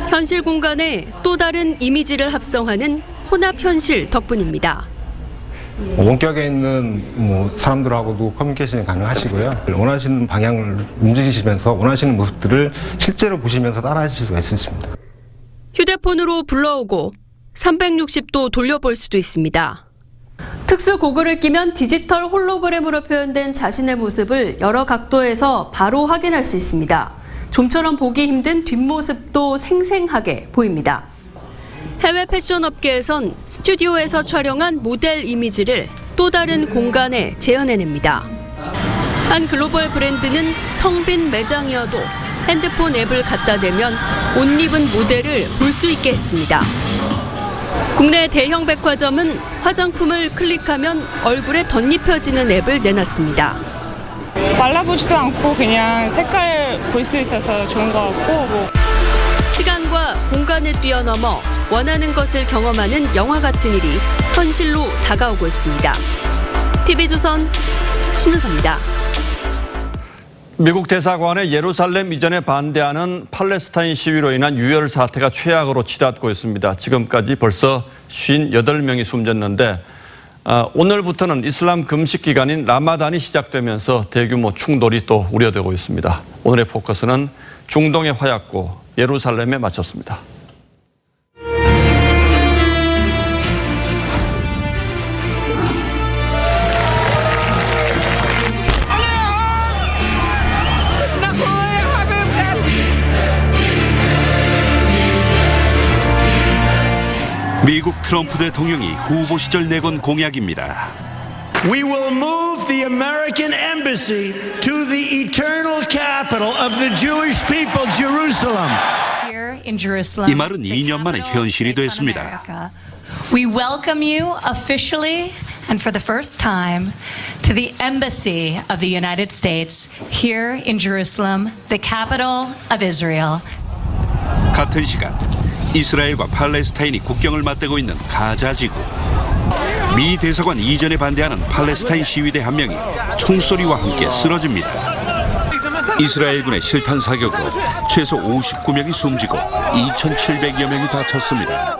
현실 공간에 또 다른 이미지를 합성하는 혼합현실 덕분입니다. 원격에 있는 사람들하고도 커뮤니케이션이 가능하시고요. 원하시는 방향을 움직이시면서 원하시는 모습들을 실제로 보시면서 따라하실 수가 있습니다. 휴대폰으로 불러오고 360도 돌려볼 수도 있습니다. 특수 고글을 끼면 디지털 홀로그램으로 표현된 자신의 모습을 여러 각도에서 바로 확인할 수 있습니다. 좀처럼 보기 힘든 뒷모습도 생생하게 보입니다. 해외 패션 업계에선 스튜디오에서 촬영한 모델 이미지를 또 다른 공간에 재현해냅니다. 한 글로벌 브랜드는 텅 빈 매장이어도 핸드폰 앱을 갖다 대면 옷 입은 모델을 볼 수 있게 했습니다. 국내 대형 백화점은 화장품을 클릭하면 얼굴에 덧입혀지는 앱을 내놨습니다. 말라보지도 않고 그냥 색깔 볼 수 있어서 좋은 것 같고 시간과 공간을 뛰어넘어 원하는 것을 경험하는 영화 같은 일이 현실로 다가오고 있습니다. TV조선 신은서입니다. 미국 대사관의 예루살렘 이전에 반대하는 팔레스타인 시위로 인한 유혈 사태가 최악으로 치닫고 있습니다. 지금까지 벌써 58명이 숨졌는데 오늘부터는 이슬람 금식 기간인 라마단이 시작되면서 대규모 충돌이 또 우려되고 있습니다. 오늘의 포커스는 중동의 화약고 예루살렘에 맞췄습니다. 미국 트럼프 대통령이 후보 시절 내건 공약입니다. We will move the American embassy to the eternal capital of the Jewish people, Jerusalem. 이 말은 2년 만에 현실이 됐습니다. We welcome you officially and for the first time to the embassy of the United States here in Jerusalem, the capital of Israel. 같은 시간 이스라엘과 팔레스타인이 국경을 맞대고 있는 가자 지구. 미 대사관 이전에 반대하는 팔레스타인 시위대 한 명이 총소리와 함께 쓰러집니다. 이스라엘군의 실탄 사격으로 최소 59명이 숨지고 2,700여 명이 다쳤습니다.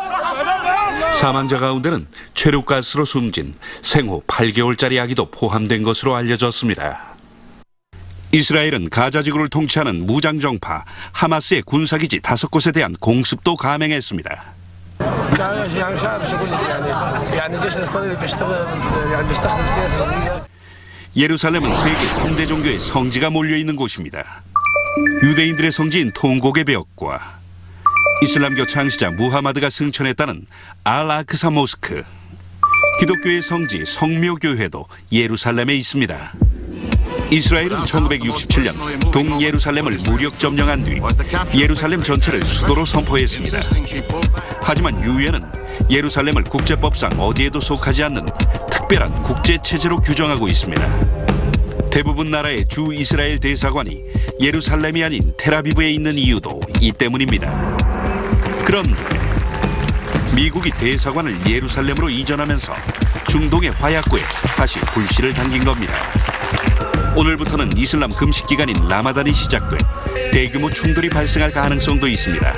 사망자 가운데는 최루가스로 숨진 생후 8개월짜리 아기도 포함된 것으로 알려졌습니다. 이스라엘은 가자 지구를 통치하는 무장정파 하마스의 군사기지 5곳에 대한 공습도 감행했습니다. 예루살렘은 세계 3대 종교의 성지가 몰려있는 곳입니다. 유대인들의 성지인 통곡의 벽과 이슬람교 창시자 무하마드가 승천했다는 알-아크사 모스크, 기독교의 성지 성묘교회도 예루살렘에 있습니다. 이스라엘은 1967년 동예루살렘을 무력 점령한 뒤 예루살렘 전체를 수도로 선포했습니다. 하지만 유엔은 예루살렘을 국제법상 어디에도 속하지 않는 특별한 국제체제로 규정하고 있습니다. 대부분 나라의 주 이스라엘 대사관이 예루살렘이 아닌 텔아비브에 있는 이유도 이 때문입니다. 그런데 미국이 대사관을 예루살렘으로 이전하면서 중동의 화약고에 다시 불씨를 당긴 겁니다. 오늘부터는 이슬람 금식 기간인 라마단이 시작돼 대규모 충돌이 발생할 가능성도 있습니다.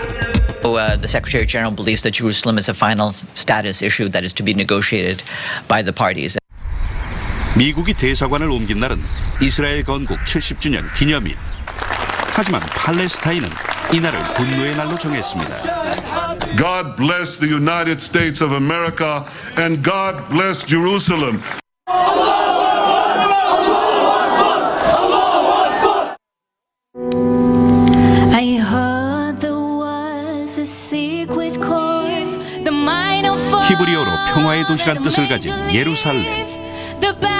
The Secretary General believes that Jerusalem is a final status issue that is to be negotiated by the parties. 미국이 대사관을 옮긴 날은 이스라엘 건국 70주년 기념일. 하지만 팔레스타인은 이날을 분노의 날로 정했습니다. God bless the United States of America and God bless Jerusalem. 히브리어로 평화의 도시란 뜻을 가진 예루살렘.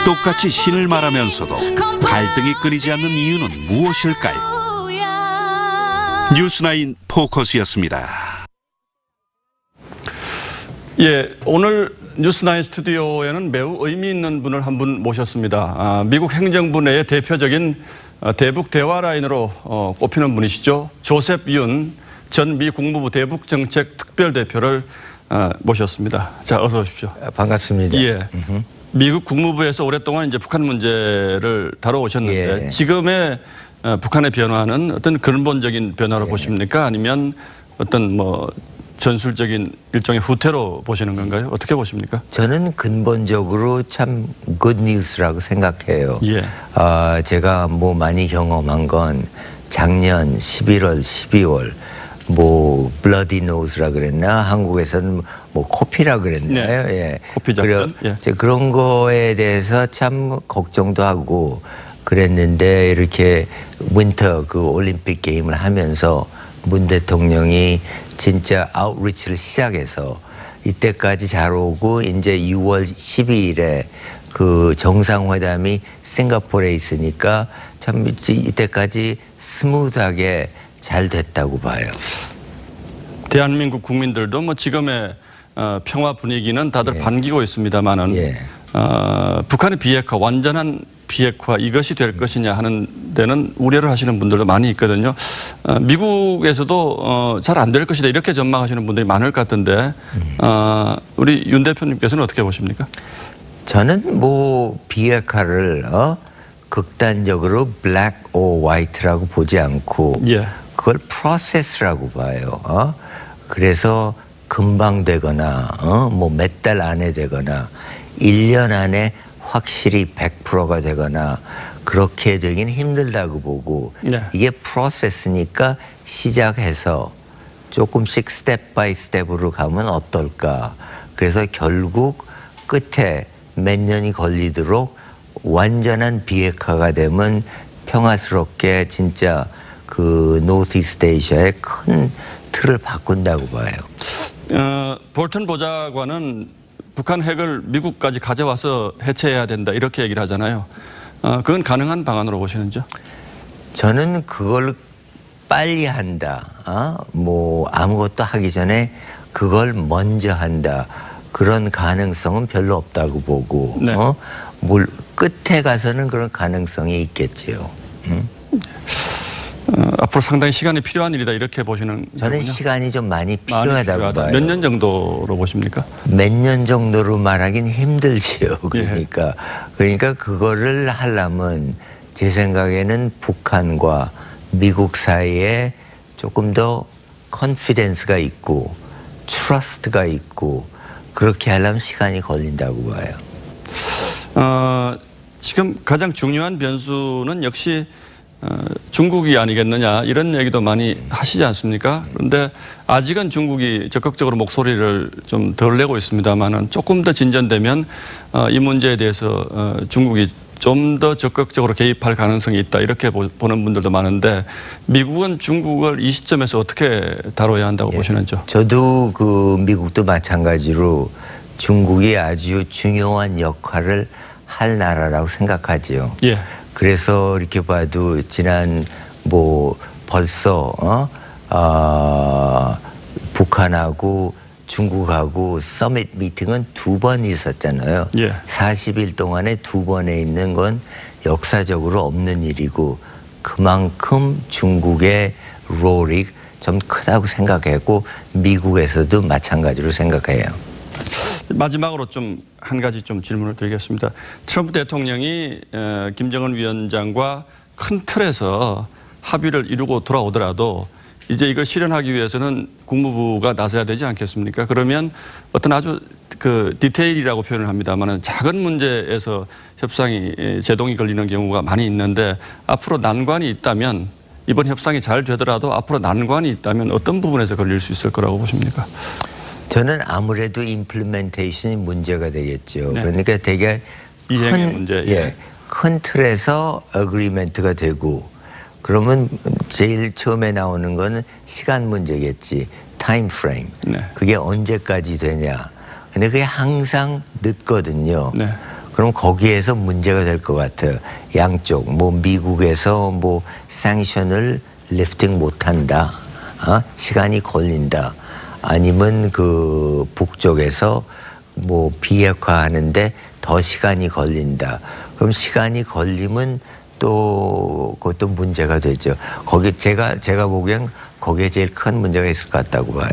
똑같이 신을 말하면서도 갈등이 끊이지 않는 이유는 무엇일까요? 뉴스9 포커스였습니다. 예, 오늘 뉴스9 스튜디오에는 매우 의미 있는 분을 한 분 모셨습니다. 미국 행정부 내의 대표적인 대북 대화 라인으로 꼽히는 분이시죠. 조셉 윤 전 미 국무부 대북정책 특별대표를 모셨습니다. 자, 어서 오십시오. 반갑습니다. 예. 미국 국무부에서 오랫동안 이제 북한 문제를 다뤄오셨는데 예. 지금의 북한의 변화는 어떤 근본적인 변화로 보십니까? 아니면 어떤 뭐 전술적인 일종의 후퇴로 보시는 건가요? 어떻게 보십니까? 저는 근본적으로 참 굿뉴스라고 생각해요. 예. 제가 뭐 많이 경험한 건 작년 11월, 12월 뭐 블러디 노즈라 그랬나? 한국에서는 뭐 코피라 그랬나요? 네. 예. 코피 작전. 예. 그런 거에 대해서 참 걱정도 하고 그랬는데 이렇게 윈터 그 올림픽 게임을 하면서 문 대통령이 진짜 아웃리치를 시작해서 이때까지 잘 오고 이제 6월 12일에 그 정상회담이 싱가포르에 있으니까 참 이때까지 스무드하게 잘 됐다고 봐요. 대한민국 국민들도 뭐 지금의 평화 분위기는 다들 반기고 있습니다만은 북한의 비핵화, 완전한 비핵화 이것이 될 것이냐 하는 데는 우려를 하시는 분들도 많이 있거든요. 미국에서도 잘 안 될 것이다 이렇게 전망하시는 분들이 많을 것 같은데 우리 윤 대표님께서는 어떻게 보십니까? 저는 뭐 비핵화를 극단적으로 black or white라고 보지 않고 예. 그걸 process라고 봐요. 그래서 금방 되거나 뭐 몇 달 안에 되거나 1년 안에 확실히 100%가 되거나 그렇게 되긴 힘들다고 보고 네. 이게 프로세스니까 시작해서 조금씩 스텝 바이 스텝으로 가면 어떨까. 그래서 결국 끝에 몇 년이 걸리도록 완전한 비핵화가 되면 평화스럽게 진짜 그 노스이스트 에이시아의 큰 틀을 바꾼다고 봐요. 볼턴 보좌관은 북한 핵을 미국까지 가져와서 해체해야 된다 이렇게 얘기를 하잖아요. 그건 가능한 방안으로 보시는지요? 저는 그걸 빨리 한다. 뭐 아무것도 하기 전에 그걸 먼저 한다. 그런 가능성은 별로 없다고 보고 네. 끝에 가서는 그런 가능성이 있겠지요. 앞으로 상당히 시간이 필요한 일이다 이렇게 보시는 저는 거군요. 시간이 좀 많이 필요하다고 봐요. 몇 년 정도로 보십니까? 몇 년 정도로 말하긴 힘들지요. 그러니까 그거를 하려면 제 생각에는 북한과 미국 사이에 조금 더 컨피던스가 있고 트러스트가 있고 그렇게 하려면 시간이 걸린다고 봐요. 지금 가장 중요한 변수는 역시 중국이 아니겠느냐 이런 얘기도 많이 하시지 않습니까? 그런데 아직은 중국이 적극적으로 목소리를 좀 덜 내고 있습니다만은 조금 더 진전되면 이 문제에 대해서 중국이 좀 더 적극적으로 개입할 가능성이 있다 이렇게 보는 분들도 많은데 미국은 중국을 이 시점에서 어떻게 다뤄야 한다고 보시는지요? 저도 그 미국도 마찬가지로 중국이 아주 중요한 역할을 할 나라라고 생각하지요. 예. 그래서 이렇게 봐도 지난 뭐 벌써 북한하고 중국하고 서밋 미팅은 2번 있었잖아요. 예. 40일 동안에 2번에 있는 건 역사적으로 없는 일이고 그만큼 중국의 롤이 좀 크다고 생각했고 미국에서도 마찬가지로 생각해요. 마지막으로 좀 한 가지 좀 질문을 드리겠습니다. 트럼프 대통령이 김정은 위원장과 큰 틀에서 합의를 이루고 돌아오더라도 이제 이걸 실현하기 위해서는 국무부가 나서야 되지 않겠습니까? 그러면 어떤 아주 그 디테일이라고 표현을 합니다만은 작은 문제에서 협상이 제동이 걸리는 경우가 많이 있는데 앞으로 난관이 있다면 이번 협상이 잘 되더라도 앞으로 난관이 있다면 어떤 부분에서 걸릴 수 있을 거라고 보십니까? 저는 아무래도 임플리멘테이션이 문제가 되겠죠. 네. 그러니까 되게 이행의 문제. 큰 틀에서 어그리먼트가 되고 그러면 제일 처음에 나오는 거는 시간 문제겠지. 타임 프레임. 네. 그게 언제까지 되냐. 근데 그게 항상 늦거든요. 네. 그럼 거기에서 문제가 될 것 같아요. 양쪽 뭐 미국에서 뭐 샌션을 리프팅 못한다. 시간이 걸린다. 아니면 그 북쪽에서 뭐 비핵화하는데 더 시간이 걸린다. 그럼 시간이 걸리면 또 그것도 문제가 되죠. 거기 제가 보기엔 거기에 제일 큰 문제가 있을 것 같다고 봐요.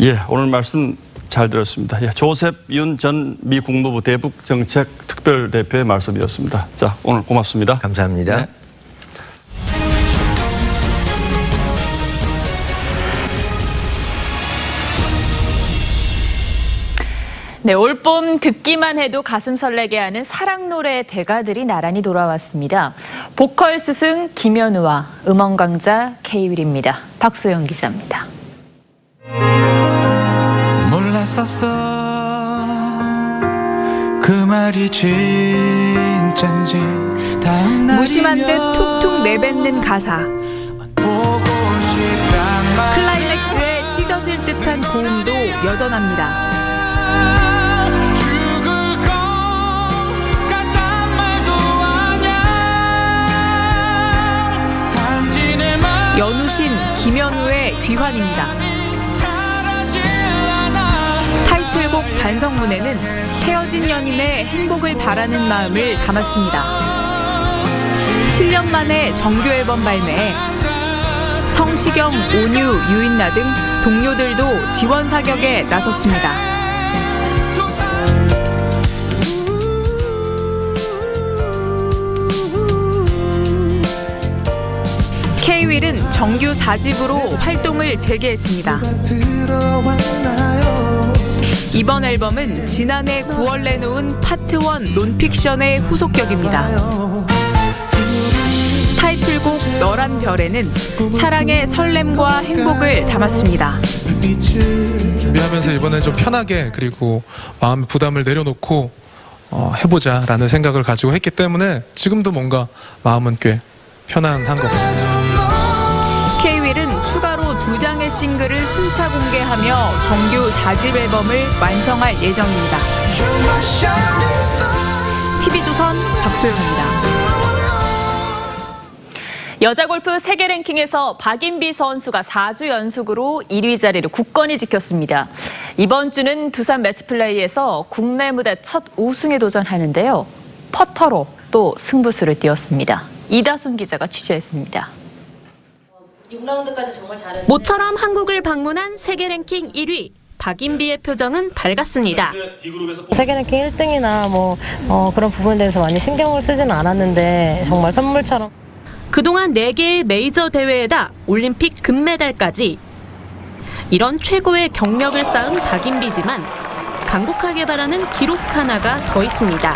예, 오늘 말씀 잘 들었습니다. 예, 조셉 윤 전 미 국무부 대북 정책 특별 대표의 말씀이었습니다. 자, 오늘 고맙습니다. 감사합니다. 네. 네, 올봄 듣기만 해도 가슴 설레게 하는 사랑 노래 대가들이 나란히 돌아왔습니다. 보컬 스승 김현우와 음원 강자 K-윌입니다. 박소영 기자입니다. 몰랐었어 그 말이 진짠지 무심한 듯 툭툭 내뱉는 가사. 클라이맥스에 찢어질 듯한 고음도 여전합니다. 연우신 김현우의 귀환입니다. 타이틀곡 반성문에는 헤어진 연인의 행복을 바라는 마음을 담았습니다. 7년 만에 정규 앨범 발매에 성시경, 온유, 유인나 등 동료들도 지원 사격에 나섰습니다. K-윌은 정규 4집으로 활동을 재개했습니다. 이번 앨범은 지난해 9월 내놓은 파트 1 논픽션의 후속격입니다. 타이틀곡 너란 별에는 사랑의 설렘과 행복을 담았습니다. 준비하면서 이번엔 좀 편하게 그리고 마음의 부담을 내려놓고 해보자라는 생각을 가지고 했기 때문에 지금도 뭔가 마음은 꽤 편안한 것 같습니다. K-윌은 추가로 2장의 싱글을 순차 공개하며 정규 4집 앨범을 완성할 예정입니다. TV조선 박소영입니다. 여자 골프 세계 랭킹에서 박인비 선수가 4주 연속으로 1위 자리를 굳건히 지켰습니다. 이번 주는 두산 매치플레이에서 국내 무대 첫 우승에 도전하는데요. 퍼터로 또 승부수를 띄웠습니다. 이다순 기자가 취재했습니다. 6라운드까지 정말 잘했는데 모처럼 한국을 방문한 세계 랭킹 1위. 박인비의 표정은 밝았습니다. 세계 랭킹 1등이나 그런 부분에 대해서 많이 신경을 쓰지는 않았는데 정말 선물처럼 그동안 4개의 메이저 대회에다 올림픽 금메달까지. 이런 최고의 경력을 쌓은 박인비지만 강국하게 바라는 기록 하나가 더 있습니다.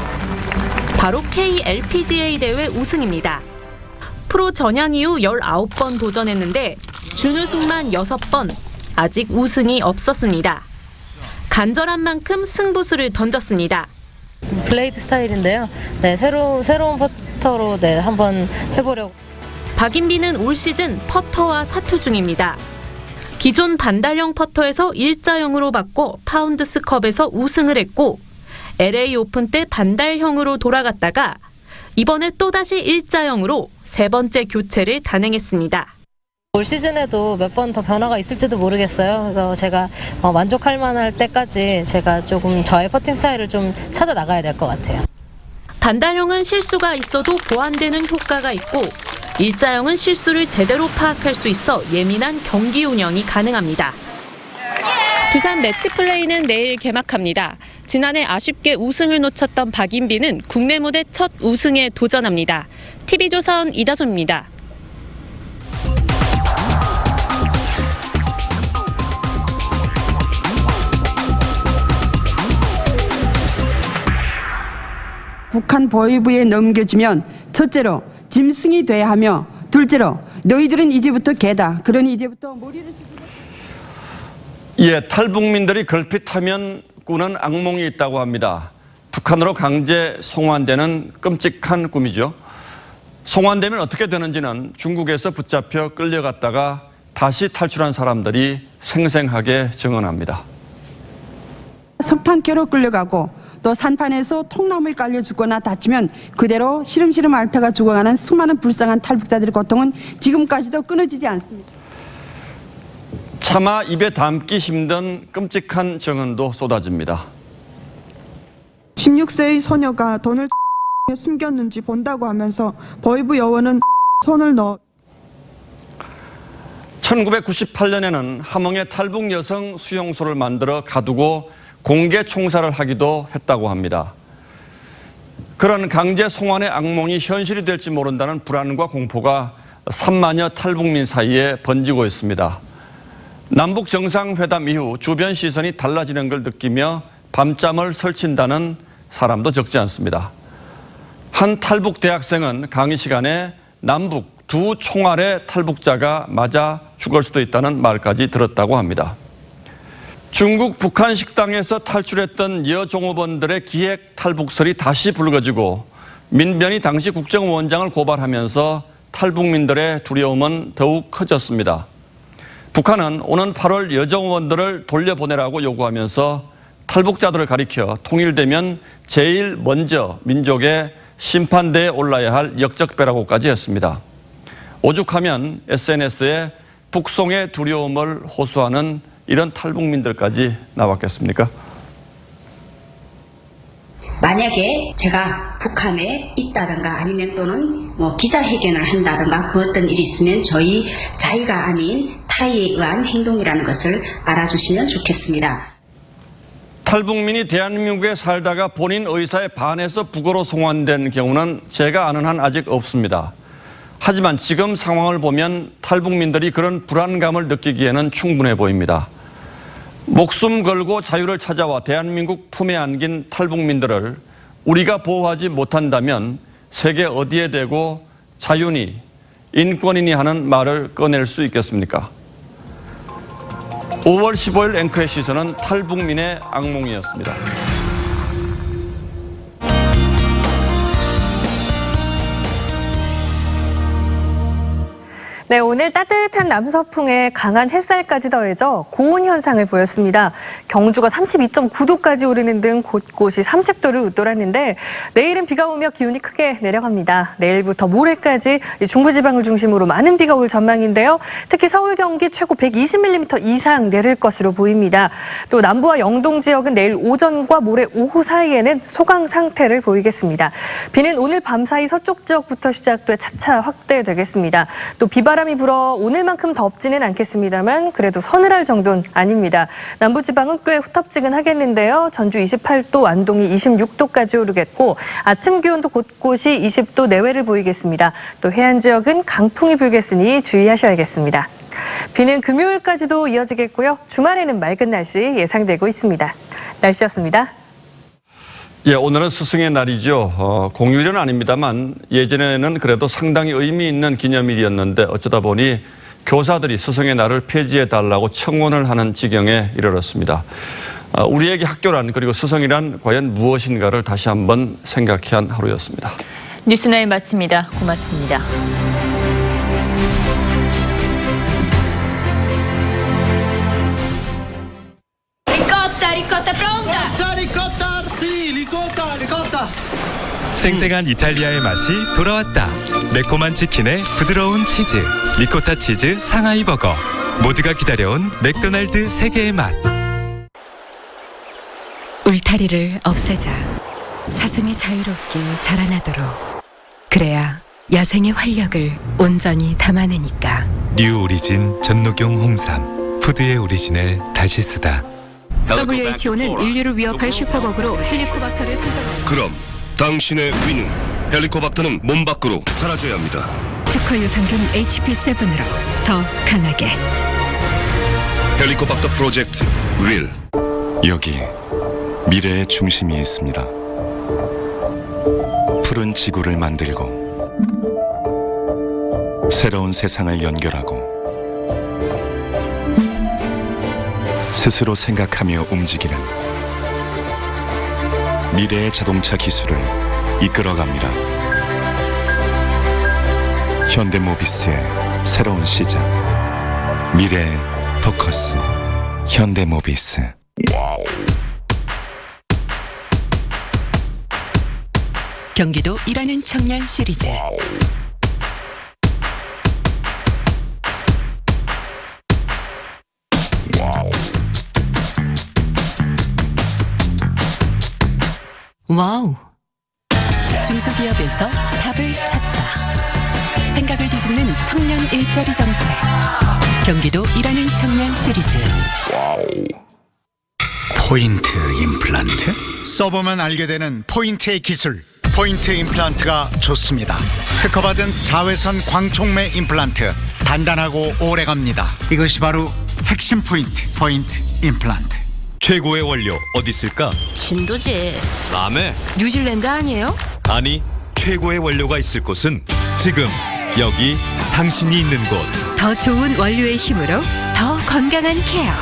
바로 KLPGA 대회 우승입니다. 프로 전향 이후 19번 도전했는데 준우승만 6번, 아직 우승이 없었습니다. 간절한 만큼 승부수를 던졌습니다. 블레이드 스타일인데요. 네, 새로운 퍼터로 한번 해보려고. 박인비는 올 시즌 퍼터와 사투 중입니다. 기존 반달형 퍼터에서 일자형으로 바꿔 파운드스컵에서 우승을 했고 LA 오픈 때 반달형으로 돌아갔다가 이번에 또다시 일자형으로 3번째 교체를 단행했습니다. 올 시즌에도 몇 번 더 변화가 있을지도 모르겠어요. 그래서 제가 만족할 만할 때까지 제가 조금 저의 퍼팅 스타일을 좀 찾아 나가야 될 것 같아요. 반달형은 실수가 있어도 보완되는 효과가 있고 일자형은 실수를 제대로 파악할 수 있어 예민한 경기 운영이 가능합니다. 두산 매치플레이는 내일 개막합니다. 지난해 아쉽게 우승을 놓쳤던 박인비는 국내 무대 첫 우승에 도전합니다. TV조선 이다솜입니다. 북한 보위부에 넘겨주면 첫째로 짐승이 돼야 하며 둘째로 너희들은 이제부터 개다. 그러니 이제부터 머리를 예, 탈북민들이 걸핏하면 꾸는 악몽이 있다고 합니다. 북한으로 강제 송환되는 끔찍한 꿈이죠. 송환되면 어떻게 되는지는 중국에서 붙잡혀 끌려갔다가 다시 탈출한 사람들이 생생하게 증언합니다. 석탄캐로 끌려가고 또 산판에서 통나무에 깔려 죽거나 다치면 그대로 시름시름 앓다가 죽어가는 수많은 불쌍한 탈북자들의 고통은 지금까지도 끊어지지 않습니다. 차마 입에 담기 힘든 끔찍한 증언도 쏟아집니다. 16세의 소녀가 돈을 숨겼는지 본다고 하면서 보위부 요원은 손을 넣어 1998년에는 함흥에 탈북 여성 수용소를 만들어 가두고 공개 총살을 하기도 했다고 합니다. 그런 강제 송환의 악몽이 현실이 될지 모른다는 불안과 공포가 3만여 탈북민 사이에 번지고 있습니다. 남북 정상회담 이후 주변 시선이 달라지는 걸 느끼며 밤잠을 설친다는 사람도 적지 않습니다. 한 탈북 대학생은 강의 시간에 남북 두 총알의 탈북자가 맞아 죽을 수도 있다는 말까지 들었다고 합니다. 중국 북한 식당에서 탈출했던 여종업원들의 기획 탈북설이 다시 불거지고 민변이 당시 국정원장을 고발하면서 탈북민들의 두려움은 더욱 커졌습니다. 북한은 오는 8월 여종업원들을 돌려보내라고 요구하면서 탈북자들을 가리켜 통일되면 제일 먼저 민족의 심판대에 올라야 할 역적배라고까지 했습니다. 오죽하면 SNS에 북송의 두려움을 호소하는 이런 탈북민들까지 나왔겠습니까? 만약에 제가 북한에 있다든가 아니면 또는 기자회견을 한다든가 그 어떤 일이 있으면 저희 자의가 아닌 타의에 의한 행동이라는 것을 알아주시면 좋겠습니다. 탈북민이 대한민국에 살다가 본인 의사에 반해서 북으로 송환된 경우는 제가 아는 한 아직 없습니다. 하지만 지금 상황을 보면 탈북민들이 그런 불안감을 느끼기에는 충분해 보입니다. 목숨 걸고 자유를 찾아와 대한민국 품에 안긴 탈북민들을 우리가 보호하지 못한다면 세계 어디에 대고 자유니 인권이니 하는 말을 꺼낼 수 있겠습니까? 5월 15일 앵커의 시선은 탈북민의 악몽이었습니다. 네, 오늘 따뜻한 남서풍에 강한 햇살까지 더해져 고온 현상을 보였습니다. 경주가 32.9도까지 오르는 등 곳곳이 30도를 웃돌았는데 내일은 비가 오며 기온이 크게 내려갑니다. 내일부터 모레까지 중부지방을 중심으로 많은 비가 올 전망인데요. 특히 서울, 경기 최고 120mm 이상 내릴 것으로 보입니다. 또 남부와 영동 지역은 내일 오전과 모레 오후 사이에는 소강 상태를 보이겠습니다. 비는 오늘 밤사이 서쪽 지역부터 시작돼 차차 확대되겠습니다. 또 비바람이 불어 오늘만큼 덥지는 않겠습니다만 그래도 서늘할 정도는 아닙니다. 남부지방은 꽤 후텁지근하겠는데요. 전주 28도, 안동이 26도까지 오르겠고 아침 기온도 곳곳이 20도 내외를 보이겠습니다. 또 해안 지역은 강풍이 불겠으니 주의하셔야겠습니다. 비는 금요일까지도 이어지겠고요. 주말에는 맑은 날씨 예상되고 있습니다. 날씨였습니다. 예, 오늘은 스승의 날이죠. 공휴일은 아닙니다만 예전에는 그래도 상당히 의미 있는 기념일이었는데 어쩌다 보니 교사들이 스승의 날을 폐지해달라고 청원을 하는 지경에 이르렀습니다. 우리에게 학교란 그리고 스승이란 과연 무엇인가를 다시 한번 생각해야 한 하루였습니다. 뉴스나인 마칩니다. 고맙습니다. Ricotta pronta! 리코타, sì, 리코타. 생생한 이탈리아의 맛이 돌아왔다. 매콤한 치킨에 부드러운 치즈, 리코타 치즈 상하이 버거. 모두가 기다려온 맥도날드 세계의 맛. 울타리를 없애자. 사슴이 자유롭게 자라나도록. 그래야 야생의 활력을 온전히 담아내니까. 뉴 오리진 전녹용 홍삼. 푸드의 오리진을 다시 쓰다. WHO는 인류를 위협할 슈퍼버그로 헬리코박터를 선정했습니다. 그럼 당신의 위는 헬리코박터는 몸 밖으로 사라져야 합니다. 특허 유산균 HP7으로 더 강하게. 헬리코박터 프로젝트 윌. 여기 미래의 중심이 있습니다. 푸른 지구를 만들고 새로운 세상을 연결하고 스스로 생각하며 움직이는 미래의 자동차 기술을 이끌어갑니다. 현대모비스의 새로운 시작. 미래의 포커스. 현대모비스. 경기도 일하는 청년 시리즈. 와우. 중소기업에서 답을 찾다. 생각을 뒤집는 청년 일자리 정책. 경기도 일하는 청년 시리즈. 포인트 임플란트? 써보면 알게 되는 포인트의 기술. 포인트 임플란트가 좋습니다. 특허받은 자외선 광촉매 임플란트. 단단하고 오래갑니다. 이것이 바로 핵심 포인트. 포인트 임플란트. 최고의 원료 어디 있을까? 진도지. 남해? 뉴질랜드 아니에요? 아니, 최고의 원료가 있을 곳은 지금 여기 당신이 있는 곳. 더 좋은 원료의 힘으로 더 건강한 케어.